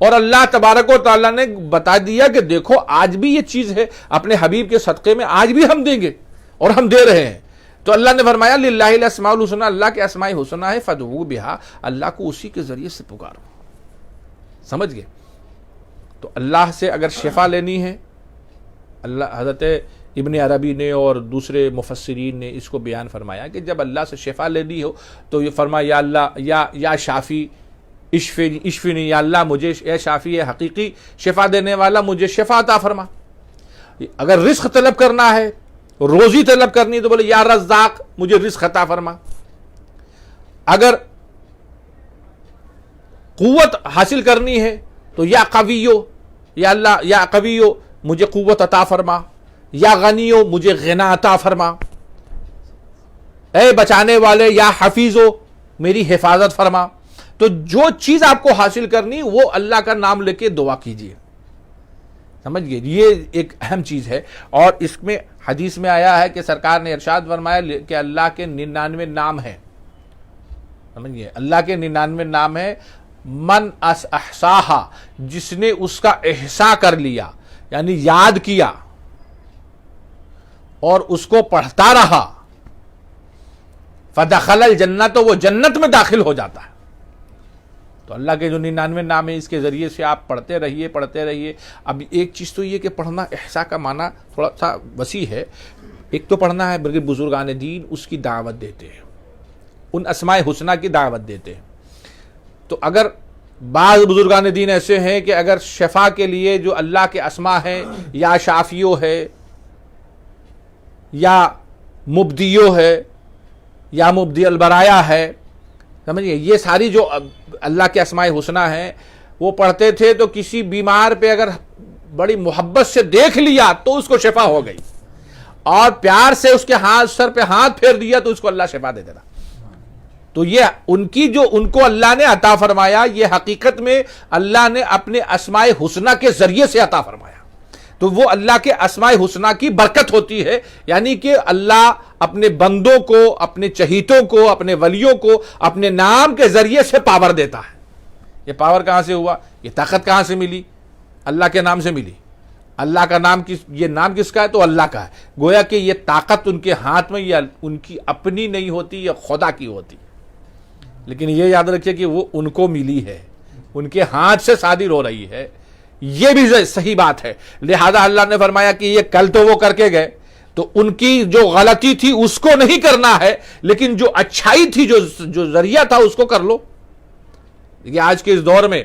اور اللہ تبارک و تعالیٰ نے بتا دیا کہ دیکھو آج بھی یہ چیز ہے، اپنے حبیب کے صدقے میں آج بھی ہم دیں گے، اور ہم دے رہے ہیں۔ تو اللہ نے فرمایا للہ الاسماء الحسنى، اللہ کے اسماء حسنہ ہے، فادعوہ بہا، اللہ کو اسی کے ذریعے سے پکارو۔ سمجھ گئے؟ تو اللہ سے اگر شفا لینی ہے، اللہ حضرت ابن عربی نے اور دوسرے مفسرین نے اس کو بیان فرمایا کہ جب اللہ سے شفا لینی ہو تو یہ فرمایا یا اللہ یا شافی اشفنی، یا اللہ مجھے، اے شافی حقیقی شفا دینے والا مجھے شفا عطا فرما۔ اگر رزق طلب کرنا ہے، روزی طلب کرنی تو بولے یا رزاق مجھے رزق عطا فرما۔ اگر قوت حاصل کرنی ہے تو یا قویو، یا اللہ یا قویو مجھے قوت عطا فرما، یا غنیو مجھے غنا عطا فرما، اے بچانے والے یا حفیظو میری حفاظت فرما۔ تو جو چیز آپ کو حاصل کرنی وہ اللہ کا نام لے کے دعا کیجیے، سمجھ گئے؟ یہ ایک اہم چیز ہے۔ اور اس میں حدیث میں آیا ہے کہ سرکار نے ارشاد فرمایا کہ اللہ کے 99 نام ہیں، سمجھ گئے؟ اللہ کے 99 نام ہیں، من احصاہا، جس نے اس کا احصاء کر لیا یعنی یاد کیا اور اس کو پڑھتا رہا، فدخل الجنہ، تو وہ جنت میں داخل ہو جاتا ہے۔ تو اللہ کے جو 99 نام ہیں اس کے ذریعے سے آپ پڑھتے رہیے۔ اب ایک چیز تو یہ کہ پڑھنا، احصاء کا معنی تھوڑا سا وسیع ہے، ایک تو پڑھنا ہے بلکہ بزرگان دین اس کی دعوت دیتے ہیں، ان اسماء حسنہ کی دعوت دیتے ہیں۔ تو اگر بعض بزرگان دین ایسے ہیں کہ اگر شفا کے لیے جو اللہ کے اسماء ہیں، یا شافیو ہے، یا مبدیو ہے، یا مبدی البرایا ہے، سمجھئے، یہ ساری جو اللہ کے اسماء حسنہ ہیں وہ پڑھتے تھے تو کسی بیمار پہ اگر بڑی محبت سے دیکھ لیا تو اس کو شفا ہو گئی، اور پیار سے اس کے سر پہ ہاتھ پھیر دیا تو اس کو اللہ شفا دے دیتا۔ تو یہ ان کو اللہ نے عطا فرمایا، یہ حقیقت میں اللہ نے اپنے اسماء حسنہ کے ذریعے سے عطا فرمایا۔ تو وہ اللہ کے اسماء حسنہ کی برکت ہوتی ہے، یعنی کہ اللہ اپنے بندوں کو، اپنے چہیتوں کو، اپنے ولیوں کو اپنے نام کے ذریعے سے پاور دیتا ہے۔ یہ پاور کہاں سے ہوا؟ یہ طاقت کہاں سے ملی؟ اللہ کے نام سے ملی۔ اللہ کا نام یہ نام کس کا ہے؟ تو اللہ کا ہے۔ گویا کہ یہ طاقت ان کے ہاتھ میں یا ان کی اپنی نہیں ہوتی، یا خدا کی ہوتی، لیکن یہ یاد رکھیے کہ وہ ان کو ملی ہے، ان کے ہاتھ سے صادر ہو رہی ہے، یہ بھی صحیح بات ہے۔ لہذا اللہ نے فرمایا کہ یہ کل تو وہ کر کے گئے، تو ان کی جو غلطی تھی اس کو نہیں کرنا ہے، لیکن جو اچھائی تھی، جو ذریعہ تھا اس کو کر لو۔ دیکھیے آج کے اس دور میں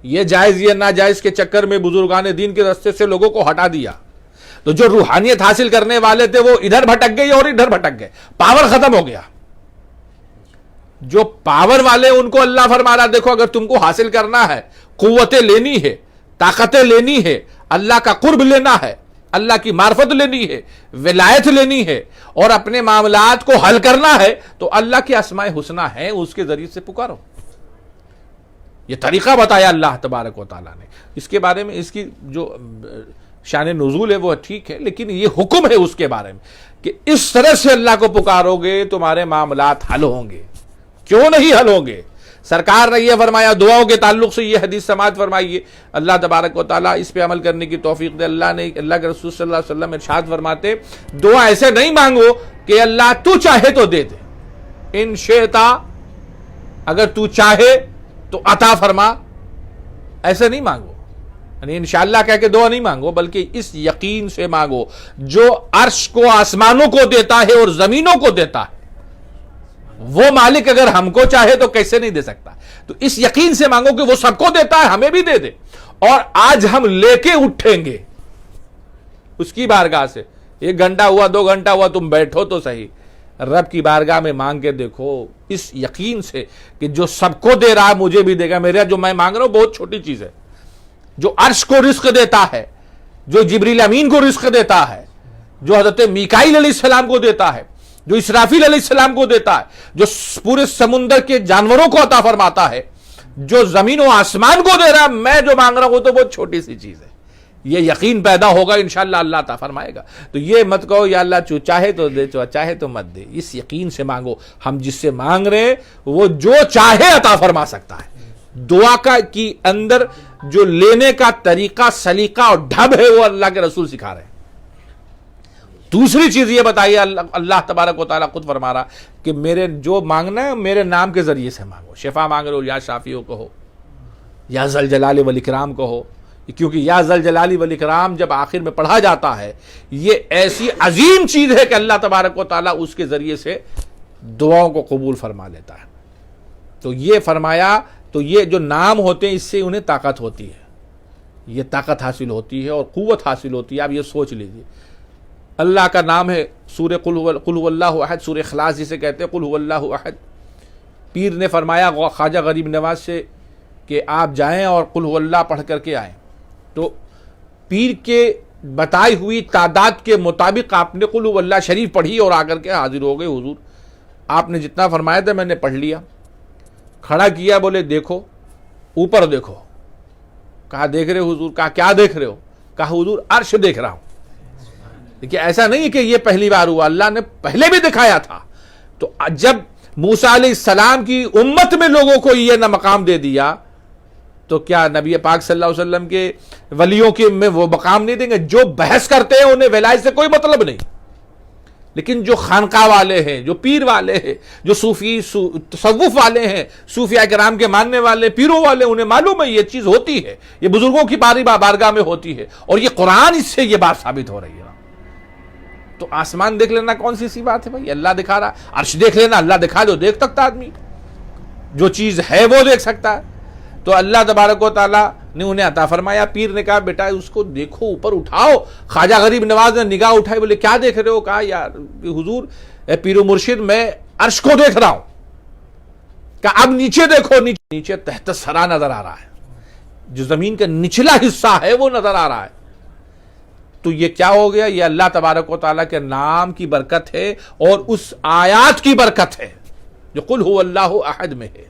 یہ جائز یہ ناجائز کے چکر میں بزرگان دین کے راستے سے لوگوں کو ہٹا دیا، تو جو روحانیت حاصل کرنے والے تھے وہ ادھر بھٹک گئے اور ادھر بھٹک گئے، پاور ختم ہو گیا۔ جو پاور والے ان کو اللہ فرما رہا دیکھو اگر تم کو حاصل کرنا ہے، قوتیں لینی ہے، طاقتیں لینی ہے، اللہ کا قرب لینا ہے، اللہ کی معرفت لینی ہے، ولایت لینی ہے، اور اپنے معاملات کو حل کرنا ہے، تو اللہ کے اسماء حسنہ ہیں، اس کے ذریعے سے پکارو۔ یہ طریقہ بتایا اللہ تبارک و تعالیٰ نے۔ اس کے بارے میں اس کی جو شان نزول ہے وہ ٹھیک ہے، لیکن یہ حکم ہے اس کے بارے میں کہ اس طرح سے اللہ کو پکارو گے تمہارے معاملات حل ہوں گے۔ کیوں نہیں حل ہوں گے؟ سرکار نے یہ فرمایا، دعاؤں کے تعلق سے یہ حدیث سماعت فرمائیے، اللہ تبارک و تعالیٰ اس پہ عمل کرنے کی توفیق دے۔ اللہ کے رسول صلی اللہ علیہ وسلم ارشاد فرماتے، دعا ایسے نہیں مانگو کہ اللہ تو چاہے تو دے دے، ان شئتا، اگر تو چاہے تو عطا فرما، ایسے نہیں مانگو، یعنی انشاءاللہ کہہ کے دعا نہیں مانگو، بلکہ اس یقین سے مانگو جو عرش کو، آسمانوں کو دیتا ہے اور زمینوں کو دیتا ہے، وہ مالک اگر ہم کو چاہے تو کیسے نہیں دے سکتا؟ تو اس یقین سے مانگو کہ وہ سب کو دیتا ہے، ہمیں بھی دے دے، اور آج ہم لے کے اٹھیں گے اس کی بارگاہ سے۔ 1 گھنٹہ ہوا، 2 گھنٹہ ہوا، تم بیٹھو تو صحیح، رب کی بارگاہ میں مانگ کے دیکھو اس یقین سے کہ جو سب کو دے رہا ہے مجھے بھی دے گا۔ میرا جو میں مانگ رہا ہوں بہت چھوٹی چیز ہے، جو عرش کو رزق دیتا ہے، جو جبریل امین کو رزق دیتا ہے، جو حضرت میکائیل علیہ السلام کو دیتا ہے، جو اسرافیل علیہ السلام کو دیتا ہے، جو پورے سمندر کے جانوروں کو عطا فرماتا ہے، جو زمین و آسمان کو دے رہا ہے، میں جو مانگ رہا ہوں تو بہت چھوٹی سی چیز ہے۔ یہ یقین پیدا ہوگا انشاءاللہ اللہ عطا فرمائے گا۔ تو یہ مت کہو یا اللہ چاہے تو دے، چاہے تو مت دے، اس یقین سے مانگو ہم جس سے مانگ رہے ہیں وہ جو چاہے عطا فرما سکتا ہے۔ دعا کی اندر جو لینے کا طریقہ، سلیقہ اور ڈھب ہے وہ اللہ کے رسول سکھا رہے ہیں۔ دوسری چیز یہ بتائیے، اللہ تبارک و تعالیٰ خود فرما رہا کہ میرے جو مانگنا ہے میرے نام کے ذریعے سے مانگو۔ شفا مانگ رہے ہو یا شافیوں کو ہو، یا ذل جلال والاکرام کو ہو، کیونکہ یا ذل جلال والاکرام جب آخر میں پڑھا جاتا ہے یہ ایسی عظیم چیز ہے کہ اللہ تبارک و تعالیٰ اس کے ذریعے سے دعاؤں کو قبول فرما لیتا ہے۔ تو یہ فرمایا، تو یہ جو نام ہوتے ہیں اس سے انہیں طاقت ہوتی ہے، یہ طاقت حاصل ہوتی ہے اور قوت حاصل ہوتی ہے۔ آپ یہ سوچ لیجئے، اللہ کا نام ہے سورہ قل هو اللہ احد، سورہ اخلاص جسے کہتے ہیں، قل هو اللہ احد۔ پیر نے فرمایا خواجہ غریب نواز سے کہ آپ جائیں اور قل هو اللہ پڑھ کر کے آئیں، تو پیر کے بتائی ہوئی تعداد کے مطابق آپ نے قل هو اللہ شریف پڑھی اور آ کر کے حاضر ہو گئے. حضور آپ نے جتنا فرمایا تھا میں نے پڑھ لیا. کھڑا کیا, بولے دیکھو اوپر دیکھو. کہا دیکھ رہے ہو حضور؟ کہا کیا دیکھ رہے ہو؟ کہا حضور عرش دیکھ رہا ہوں. دیکھیے ایسا نہیں کہ یہ پہلی بار ہوا, اللہ نے پہلے بھی دکھایا تھا. تو جب موسیٰ علیہ السلام کی امت میں لوگوں کو یہ نہ مقام دے دیا تو کیا نبی پاک صلی اللہ علیہ وسلم کے ولیوں کے میں وہ مقام نہیں دیں گے؟ جو بحث کرتے ہیں انہیں ولایت سے کوئی مطلب نہیں, لیکن جو خانقاہ والے ہیں, جو پیر والے ہیں, جو صوفی تصوف والے ہیں, صوفیاء کرام کے ماننے والے, پیروں والے, انہیں معلوم ہے یہ چیز ہوتی ہے, یہ بزرگوں کی بارگاہ میں ہوتی ہے, اور یہ قرآن اس سے یہ بات ثابت ہو رہی ہے. تو آسمان دیکھ لینا کون سی بات ہے بھائی؟ اللہ دکھا رہا. عرش دیکھ لینا, اللہ دکھا دو, دیکھ سکتا آدمی, جو چیز ہے وہ دیکھ سکتا ہے. تو اللہ تبارک و تعالیٰ نے انہیں عطا فرمایا. پیر نے کہا بیٹا اس کو دیکھو, اوپر اٹھاؤ. خواجہ غریب نواز نے نگاہ اٹھائی, بولے کیا دیکھ رہے ہو؟ کہا یار حضور اے پیر و مرشد میں عرش کو دیکھ رہا ہوں. کہا اب نیچے دیکھو. نیچے تحت الثری نظر آ رہا ہے, جو زمین کا نچلا حصہ ہے وہ نظر آ رہا ہے. تو یہ کیا ہو گیا؟ یہ اللہ تبارک و تعالیٰ کے نام کی برکت ہے اور اس آیات کی برکت ہے جو قل هو اللہ احد میں ہے,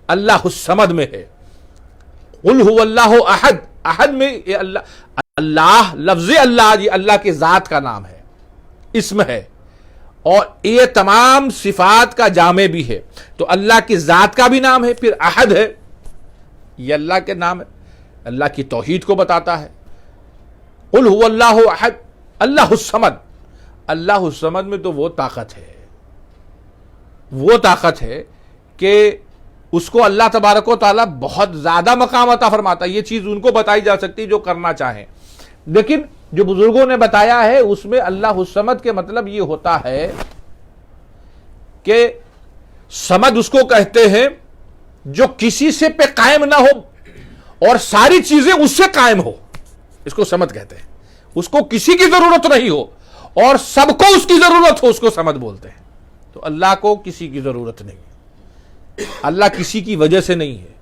اللہ الصمد میں ہے. قل هو اللہ احد, احد میں یہ اللہ لفظ اللہ یہ اللہ کے ذات کا نام ہے, اسم ہے, اور یہ تمام صفات کا جامع بھی ہے. تو اللہ کی ذات کا بھی نام ہے, پھر احد ہے, یہ اللہ کے نام ہے, اللہ کی توحید کو بتاتا ہے. قل هو اللہ احد اللہ الصمد. اللہ الصمد میں تو وہ طاقت ہے کہ اس کو اللہ تبارک و تعالیٰ بہت زیادہ مقام عطا فرماتا ہے. یہ چیز ان کو بتائی جا سکتی جو کرنا چاہیں, لیکن جو بزرگوں نے بتایا ہے اس میں اللہ الصمد کے مطلب یہ ہوتا ہے کہ صمد اس کو کہتے ہیں جو کسی سے پہ قائم نہ ہو اور ساری چیزیں اس سے قائم ہو, اس کو صمد کہتے ہیں. اس کو کسی کی ضرورت نہیں ہو اور سب کو اس کی ضرورت ہو, اس کو صمد بولتے ہیں. تو اللہ کو کسی کی ضرورت نہیں, اللہ کسی کی وجہ سے نہیں ہے,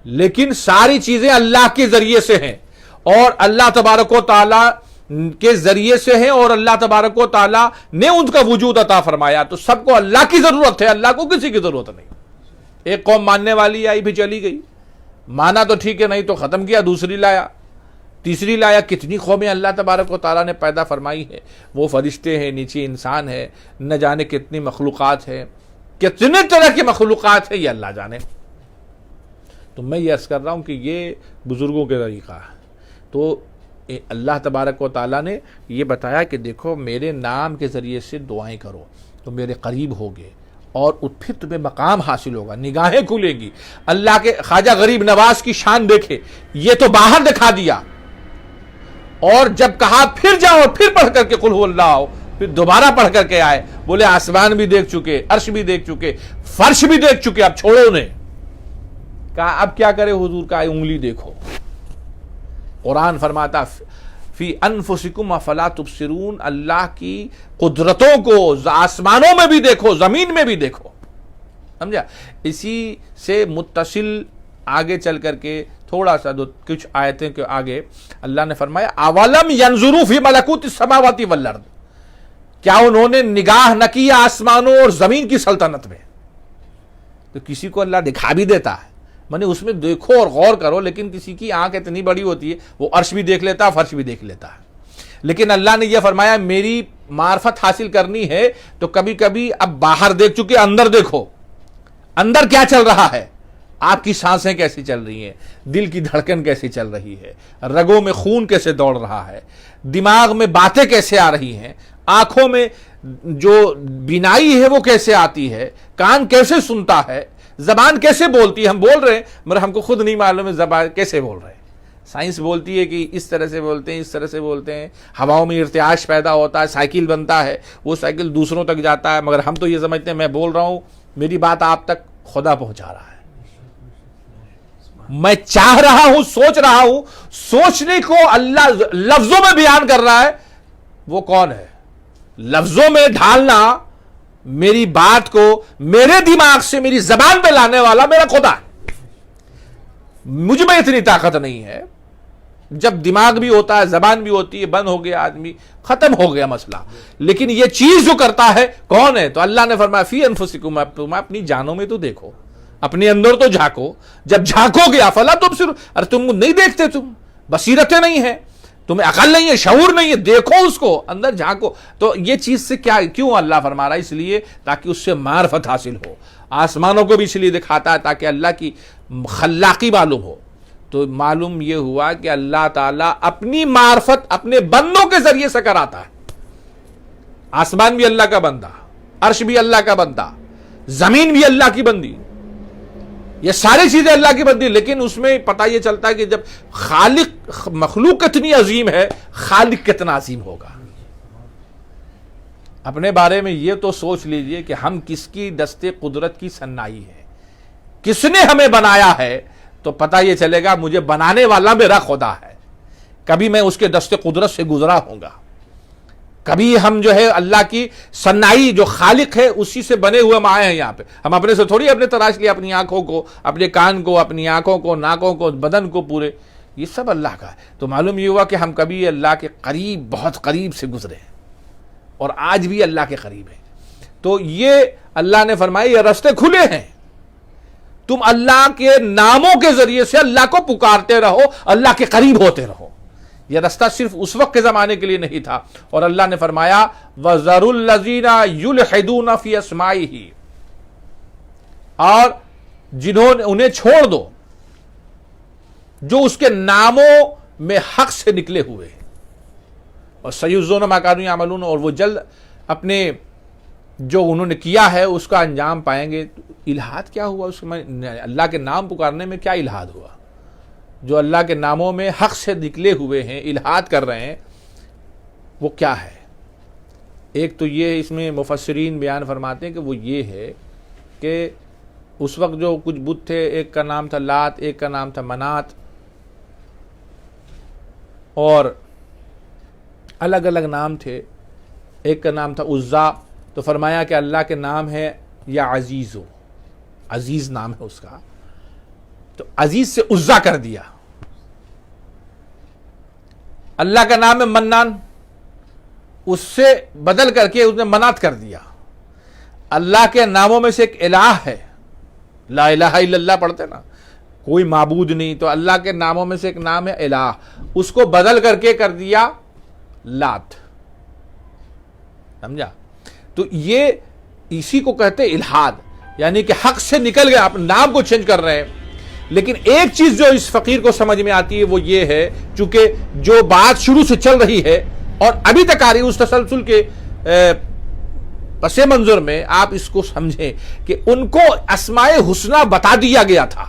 لیکن ساری چیزیں اللہ کے ذریعے سے ہیں اور اللہ تبارک و تعالیٰ کے ذریعے سے ہیں, اور اللہ تبارک و تعالیٰ نے ان کا وجود عطا فرمایا. تو سب کو اللہ کی ضرورت ہے, اللہ کو کسی کی ضرورت نہیں. ایک قوم ماننے والی آئی بھی چلی گئی, مانا تو ٹھیک ہے, نہیں تو ختم کیا, دوسری لایا, تیسری لایا. کتنی قومیں اللہ تبارک و تعالیٰ نے پیدا فرمائی ہے, وہ فرشتے ہیں, نیچے انسان ہے, نہ جانے کتنی مخلوقات ہیں, کتنے طرح کی مخلوقات ہے, یہ اللہ جانے. تو میں یہ عرض کر رہا ہوں کہ یہ بزرگوں کے طریقہ ہے. تو اللہ تبارک و تعالیٰ نے یہ بتایا کہ دیکھو میرے نام کے ذریعے سے دعائیں کرو تو میرے قریب ہوگے اور پھر تمہیں مقام حاصل ہوگا, نگاہیں کھلیں گی. اللہ کے خواجہ غریب نواز کی شان دیکھے, یہ تو باہر دکھا دیا, اور جب کہا پھر جاؤ پھر پڑھ کر کے قل هو اللہ, پھر دوبارہ پڑھ کر کے آئے, بولے آسمان بھی دیکھ چکے, عرش بھی دیکھ چکے, فرش بھی دیکھ چکے, اب چھوڑو انہیں. کہا اب کیا کرے حضور؟ کا انگلی دیکھو. قرآن فرماتا فی انفسکم افلا تبصرون, اللہ کی قدرتوں کو آسمانوں میں بھی دیکھو, زمین میں بھی دیکھو. سمجھا؟ اسی سے متصل آگے چل کر کے تھوڑا سا کچھ آیتیں کے آگے اللہ نے فرمایا اولم ینظروا فی ملکوت السماوات والارض, کیا انہوں نے نگاہ نہ کیا آسمانوں اور زمین کی سلطنت میں؟ تو کسی کو اللہ دکھا بھی دیتا ہے, میں نے اس میں دیکھو اور غور کرو, لیکن کسی کی آنکھ اتنی بڑی ہوتی ہے وہ عرش بھی دیکھ لیتا ہے, فرش بھی دیکھ لیتا ہے. لیکن اللہ نے یہ فرمایا میری معرفت حاصل کرنی ہے تو کبھی کبھی اب باہر دیکھ چکے, اندر دیکھو, اندر کیا چل رہا ہے, آپ کی سانسیں کیسی چل رہی ہیں, دل کی دھڑکن کیسی چل رہی ہے, رگوں میں خون کیسے دوڑ رہا ہے, دماغ میں باتیں کیسے آ رہی ہیں, آنکھوں میں جو بینائی ہے وہ کیسے آتی ہے, کان کیسے سنتا ہے, زبان کیسے بولتی ہے. ہم بول رہے ہیں مگر ہم کو خود نہیں معلوم ہے زبان کیسے بول رہے ہیں. سائنس بولتی ہے کہ اس طرح سے بولتے ہیں, اس طرح سے بولتے ہیں, ہواؤں میں ارتعاش پیدا ہوتا ہے, سائیکل بنتا ہے, وہ سائیکل دوسروں تک جاتا ہے, مگر ہم تو یہ سمجھتے ہیں میں بول رہا ہوں, میری بات آپ تک خدا پہنچا رہا ہے. میں چاہ رہا ہوں, سوچ رہا ہوں, سوچنے کو اللہ لفظوں میں بیان کر رہا ہے, وہ کون ہے؟ لفظوں میں ڈھالنا میری بات کو میرے دماغ سے میری زبان پہ لانے والا میرا خدا ہے. مجھ میں اتنی طاقت نہیں ہے, جب دماغ بھی ہوتا ہے، زبان بھی ہوتی ہے، بند ہو گیا آدمی، ختم ہو گیا مسئلہ. لیکن یہ چیز جو کرتا ہے کون ہے؟ تو اللہ نے فرمایا فی انفسکم، تم اپنی جانوں میں تو دیکھو، اپنے اندر تو جھانکو. جب جھانکو گے افلا تبصرون، ارے تم نہیں دیکھتے، تم بصیرتیں نہیں ہیں، تمہیں عقل نہیں ہے، شعور نہیں ہے، دیکھو اس کو، اندر جھانکو. تو یہ چیز سے کیا کیوں اللہ فرما رہا ہے؟ اس لیے تاکہ اس سے معرفت حاصل ہو. آسمانوں کو بھی اس لیے دکھاتا ہے تاکہ اللہ کی خلاقی معلوم ہو. تو معلوم یہ ہوا کہ اللہ تعالیٰ اپنی معرفت اپنے بندوں کے ذریعے سے کراتا ہے. آسمان بھی اللہ کا بندہ، عرش بھی اللہ کا بندہ، زمین بھی اللہ کی بندی، یہ ساری چیزیں اللہ کی بندی. لیکن اس میں پتہ یہ چلتا ہے کہ جب خالق، مخلوق کتنی عظیم ہے، خالق کتنا عظیم ہوگا. اپنے بارے میں یہ تو سوچ لیجئے کہ ہم کس کی دست قدرت کی صنائی ہے، کس نے ہمیں بنایا ہے. تو پتہ یہ چلے گا مجھے بنانے والا میرا خدا ہے. کبھی میں اس کے دست قدرت سے گزرا ہوں گا، کبھی ہم جو ہے اللہ کی صنائی جو خالق ہے اسی سے بنے ہوئے ہم آئے ہیں یہاں پہ. ہم اپنے سے تھوڑی اپنے تراش لیا، اپنی آنکھوں کو، اپنے کان کو، اپنی آنکھوں کو، ناکوں کو، بدن کو، پورے یہ سب اللہ کا ہے. تو معلوم یہ ہوا کہ ہم کبھی اللہ کے قریب، بہت قریب سے گزرے ہیں اور آج بھی اللہ کے قریب ہیں. تو یہ اللہ نے فرمایا یہ راستے کھلے ہیں، تم اللہ کے ناموں کے ذریعے سے اللہ کو پکارتے رہو، اللہ کے قریب ہوتے رہو. یہ راستہ صرف اس وقت کے زمانے کے لیے نہیں تھا. اور اللہ نے فرمایا وَذَرُوا الَّذِينَ يُلْحِدُونَ فِي أَسْمَائِهِ، اور جنہوں نے انہیں چھوڑ دو جو اس کے ناموں میں حق سے نکلے ہوئے ہیں. اور سَيُجْزَوْنَ مَا كَانُوا يَعْمَلُونَ، اور وہ جلد اپنے جو انہوں نے کیا ہے اس کا انجام پائیں گے. الہاد کیا ہوا؟ اس میں اللہ کے نام پکارنے میں کیا الہاد ہوا؟ جو اللہ کے ناموں میں حق سے نکلے ہوئے ہیں، الہاد کر رہے ہیں، وہ کیا ہے؟ ایک تو یہ اس میں مفسرین بیان فرماتے ہیں کہ وہ یہ ہے کہ اس وقت جو کچھ بت تھے، ایک کا نام تھا لات، ایک کا نام تھا منات، اور الگ الگ نام تھے. ایک کا نام تھا عزا. تو فرمایا کہ اللہ کے نام ہے یا عزیزو، عزیز نام ہے اس کا، تو عزیز سے عزا کر دیا. اللہ کا نام ہے منان، اس سے بدل کر کے اس نے منات کر دیا. اللہ کے ناموں میں سے ایک الہ ہے، لا الہ الا اللہ پڑھتے نا، کوئی معبود نہیں، تو اللہ کے ناموں میں سے ایک نام ہے الہ، اس کو بدل کر کے کر دیا لات. سمجھا؟ تو یہ اسی کو کہتے الہاد، یعنی کہ حق سے نکل گیا، اپنے نام کو چینج کر رہے ہیں. لیکن ایک چیز جو اس فقیر کو سمجھ میں آتی ہے وہ یہ ہے، چونکہ جو بات شروع سے چل رہی ہے اور ابھی تک آ رہی اس تسلسل کے پس منظر میں آپ اس کو سمجھیں کہ ان کو اسماء حسنہ بتا دیا گیا تھا،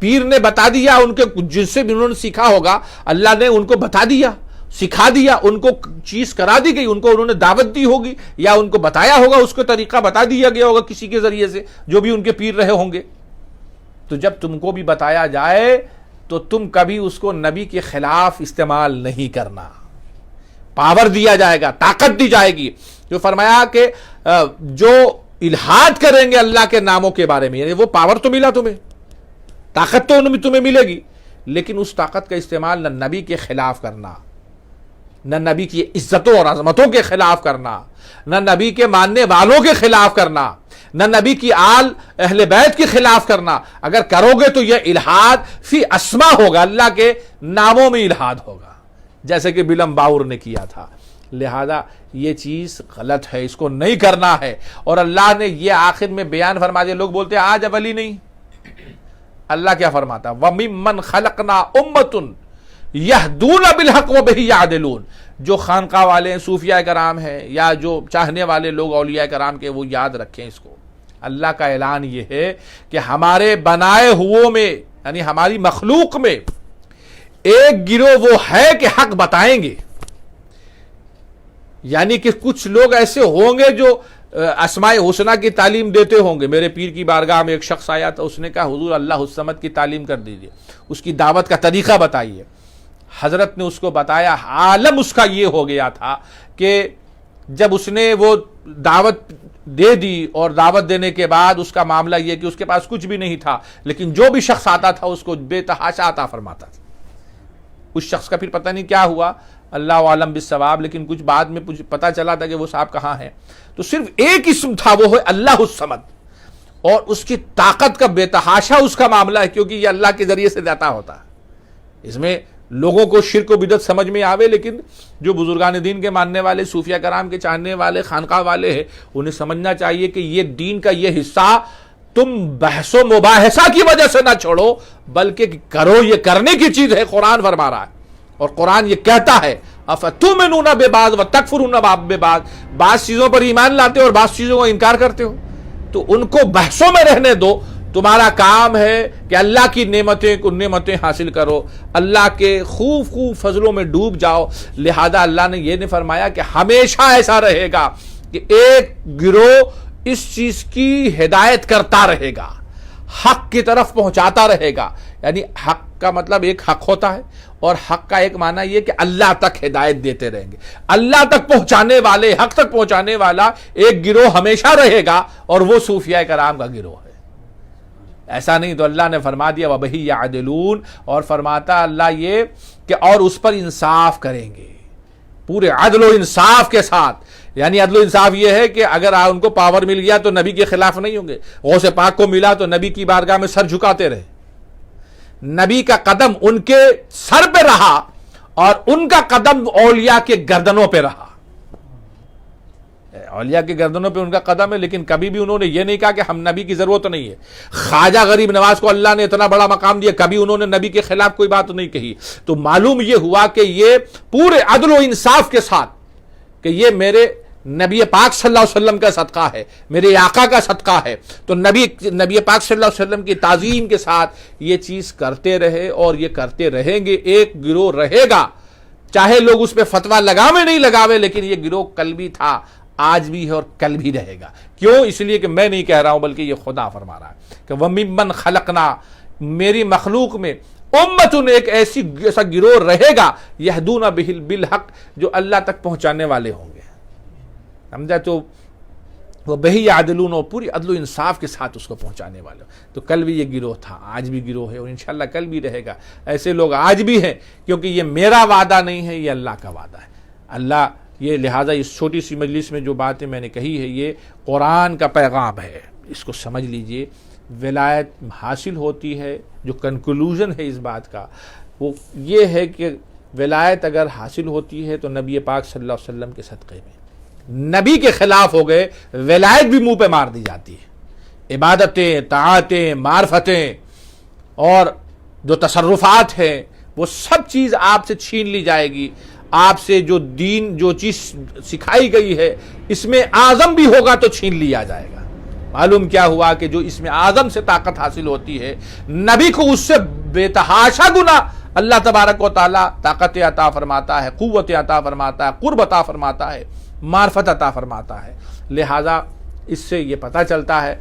پیر نے بتا دیا، ان کے جن سے بھی انہوں نے سیکھا ہوگا اللہ نے ان کو بتا دیا، سکھا دیا، ان کو چیز کرا دی گئی، ان کو انہوں نے دعوت دی ہوگی یا ان کو بتایا ہوگا، اس کو طریقہ بتا دیا گیا ہوگا کسی کے ذریعے سے جو بھی ان کے پیر رہے ہوں گے. تو جب تم کو بھی بتایا جائے تو تم کبھی اس کو نبی کے خلاف استعمال نہیں کرنا. پاور دیا جائے گا، طاقت دی جائے گی. جو فرمایا کہ جو الہاد کریں گے اللہ کے ناموں کے بارے میں، یعنی وہ پاور تو ملا تمہیں، طاقت تو تمہیں ملے گی، لیکن اس طاقت کا استعمال نہ نبی کے خلاف کرنا، نہ نبی کی عزتوں اور عظمتوں کے خلاف کرنا، نہ نبی کے ماننے والوں کے خلاف کرنا، نہ نبی کی آل اہل بیت کے خلاف کرنا. اگر کرو گے تو یہ الہاد فی اسما ہوگا، اللہ کے ناموں میں الہاد ہوگا، جیسے کہ بلم باور نے کیا تھا. لہذا یہ چیز غلط ہے، اس کو نہیں کرنا ہے. اور اللہ نے یہ آخر میں بیان فرما دیا. لوگ بولتے ہیں آج اولی نہیں، اللہ کیا فرماتا؟ وَمِمَّنْ خَلَقْنَا أُمَّةٌ يَهْدُونَ بِالْحَقِّ وَبِهِ يَعْدِلُونَ. جو خانقاہ والے ہیں، صوفیاء کرام ہیں، یا جو چاہنے والے لوگ اولیاء کرام کے، وہ یاد رکھیں اس کو. اللہ کا اعلان یہ ہے کہ ہمارے بنائے ہوئوں میں، یعنی ہماری مخلوق میں ایک گروہ وہ ہے کہ حق بتائیں گے. یعنی کہ کچھ لوگ ایسے ہوں گے جو اسماء حسنہ کی تعلیم دیتے ہوں گے. میرے پیر کی بارگاہ میں ایک شخص آیا تھا، اس نے کہا حضور اللہ الصمد کی تعلیم کر دیجئے، اس کی دعوت کا طریقہ بتائیے. حضرت نے اس کو بتایا. عالم اس کا یہ ہو گیا تھا کہ جب اس نے وہ دعوت دے دی، اور دعوت دینے کے بعد اس کا معاملہ یہ کہ اس کے پاس کچھ بھی نہیں تھا، لیکن جو بھی شخص آتا تھا اس کو بے تحاشا عطا فرماتا تھا. اس شخص کا پھر پتہ نہیں کیا ہوا، اللہ عالم بالثواب، لیکن کچھ بعد میں پتہ چلا تھا کہ وہ صاحب کہاں ہے. تو صرف ایک اسم تھا، وہ ہے اللہ الصمد، اور اس کی طاقت کا بے تحاشا اس کا معاملہ ہے، کیونکہ یہ اللہ کے ذریعے سے عطا ہوتا ہے. اس میں لوگوں کو شرک و بدعت سمجھ میں آوے، لیکن جو بزرگان دین کے ماننے والے، صوفیہ کرام کے چاہنے والے، خانقاہ والے ہیں، انہیں سمجھنا چاہیے کہ یہ دین کا یہ حصہ تم بحث و مباحثہ کی وجہ سے نہ چھوڑو، بلکہ کرو، یہ کرنے کی چیز ہے. قرآن فرما رہا ہے، اور قرآن یہ کہتا ہے افتؤمنون ببعض وتکفرون ببعض، بعض چیزوں پر ایمان لاتے ہو اور بعض چیزوں کا انکار کرتے ہو، تو ان کو بحثوں میں رہنے دو. تمہارا کام ہے کہ اللہ کی نعمتیں حاصل کرو، اللہ کے خوب فضلوں میں ڈوب جاؤ. لہذا اللہ نے یہ نہیں فرمایا کہ ہمیشہ ایسا رہے گا کہ ایک گروہ اس چیز کی ہدایت کرتا رہے گا، حق کی طرف پہنچاتا رہے گا. یعنی حق کا مطلب ایک حق ہوتا ہے، اور حق کا ایک معنی یہ کہ اللہ تک ہدایت دیتے رہیں گے. اللہ تک پہنچانے والے، حق تک پہنچانے والا ایک گروہ ہمیشہ رہے گا، اور وہ صوفیاء کرام کا گروہ ہے. ایسا نہیں. تو اللہ نے فرما دیا وَبِهِ يَعْدِلُونَ، اور فرماتا اللہ یہ کہ اور اس پر انصاف کریں گے، پورے عدل و انصاف کے ساتھ. یعنی عدل و انصاف یہ ہے کہ اگر ان کو پاور مل گیا تو نبی کے خلاف نہیں ہوں گے. غوث پاک کو ملا تو نبی کی بارگاہ میں سر جھکاتے رہے. نبی کا قدم ان کے سر پہ رہا، اور ان کا قدم اولیاء کے گردنوں پہ رہا. اولیاء کے گردنوں پہ ان کا قدم ہے، لیکن کبھی بھی انہوں نے یہ نہیں کہا کہ ہم نبی کی ضرورت نہیں ہے. خواجہ غریب نواز کو اللہ نے اتنا بڑا مقام دیا، کبھی انہوں نے نبی کے خلاف کوئی بات نہیں کہی. تو معلوم یہ ہوا کہ یہ پورے عدل و انصاف کے ساتھ کہ یہ میرے نبی پاک صلی اللہ علیہ وسلم کا صدقہ ہے، میرے آقا کا صدقہ ہے. تو نبی پاک صلی اللہ علیہ وسلم کی تعظیم کے ساتھ یہ چیز کرتے رہے، اور یہ کرتے رہیں گے. ایک گروہ رہے گا، چاہے لوگ اس پہ فتویٰ لگاوے نہیں لگاوے، لیکن یہ گروہ کل بھی تھا، آج بھی ہے، اور کل بھی رہے گا. کیوں؟ اس لیے کہ میں نہیں کہہ رہا ہوں، بلکہ یہ خدا فرما رہا ہے کہ وَمِمَّنْ خَلَقْنَا، میری مخلوق میں امتن، ایک ایسا گروہ رہے گا، یہدون بالحق، جو اللہ تک پہنچانے والے ہوں گے. سمجھا؟ تو وَبِهِ يَعْدِلُونَ، اور پوری عدل و انصاف کے ساتھ اس کو پہنچانے والے. تو کل بھی یہ گروہ تھا، آج بھی گروہ ہے، اور انشاءاللہ کل بھی رہے گا. ایسے لوگ آج بھی ہیں، کیونکہ یہ میرا وعدہ نہیں ہے، یہ اللہ کا وعدہ ہے. اللہ یہ لہٰذا اس چھوٹی سی مجلس میں جو باتیں میں نے کہی ہے، یہ قرآن کا پیغام ہے، اس کو سمجھ لیجئے. ولایت حاصل ہوتی ہے، جو کنکلوژن ہے اس بات کا وہ یہ ہے کہ ولایت اگر حاصل ہوتی ہے تو نبی پاک صلی اللہ علیہ وسلم کے صدقے میں. نبی کے خلاف ہو گئے، ولایت بھی منہ پہ مار دی جاتی ہے. عبادتیں، طاعتیں، معرفتیں اور جو تصرفات ہیں، وہ سب چیز آپ سے چھین لی جائے گی. آپ سے جو دین، جو چیز سکھائی گئی ہے، اس میں اعظم بھی ہوگا تو چھین لیا جائے گا. معلوم کیا ہوا کہ جو اس میں اعظم سے طاقت حاصل ہوتی ہے، نبی کو اس سے بے تحاشا گنا اللہ تبارک و تعالیٰ طاقت عطا فرماتا ہے، قوت عطا فرماتا ہے، قرب عطا فرماتا ہے، معرفت عطا فرماتا ہے. لہذا اس سے یہ پتہ چلتا ہے،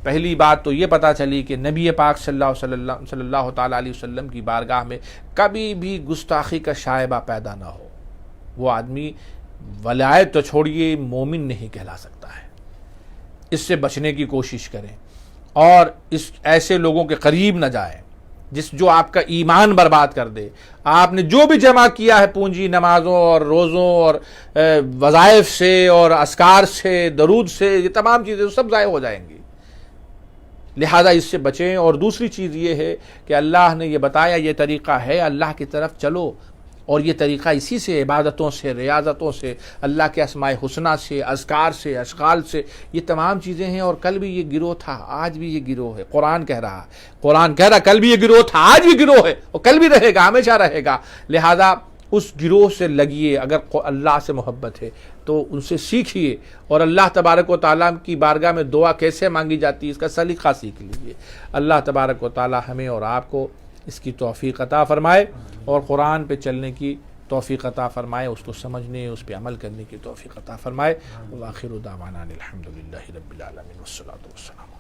پہلی بات تو یہ پتہ چلی کہ نبی پاک صلی اللہ تعالیٰ علیہ وسلم کی بارگاہ میں کبھی بھی گستاخی کا شائبہ پیدا نہ ہو. وہ آدمی ولایت تو چھوڑیے، مومن نہیں کہلا سکتا ہے. اس سے بچنے کی کوشش کریں، اور اس ایسے لوگوں کے قریب نہ جائیں جو آپ کا ایمان برباد کر دے. آپ نے جو بھی جمع کیا ہے پونجی، نمازوں اور روزوں اور وظائف سے اور اذکار سے، درود سے، یہ تمام چیزیں سب ضائع ہو جائیں گی. لہذا اس سے بچیں. اور دوسری چیز یہ ہے کہ اللہ نے یہ بتایا، یہ طریقہ ہے، اللہ کی طرف چلو، اور یہ طریقہ اسی سے، عبادتوں سے، ریاضتوں سے، اللہ کے اسماء حسنہ سے، اذکار سے، اشغال سے، یہ تمام چیزیں ہیں. اور کل بھی یہ گروہ تھا، آج بھی یہ گروہ ہے. قرآن کہہ رہا کل بھی یہ گروہ تھا، آج بھی گروہ ہے، اور کل بھی رہے گا، ہمیشہ رہے گا. لہذا اس گروہ سے لگیے. اگر اللہ سے محبت ہے تو ان سے سیکھیے، اور اللہ تبارک و تعالیٰ کی بارگاہ میں دعا کیسے مانگی جاتی ہے اس کا سلیقہ سیکھ لیجیے. اللہ تبارک و تعالیٰ ہمیں اور آپ کو اس کی توفیق عطا فرمائے، اور قرآن پہ چلنے کی توفیق عطا فرمائے، اس کو سمجھنے، اس پہ عمل کرنے کی توفیق عطا فرمائے. وآخر دعوانا الحمدللہ رب العالمین والصلاۃ والسلام.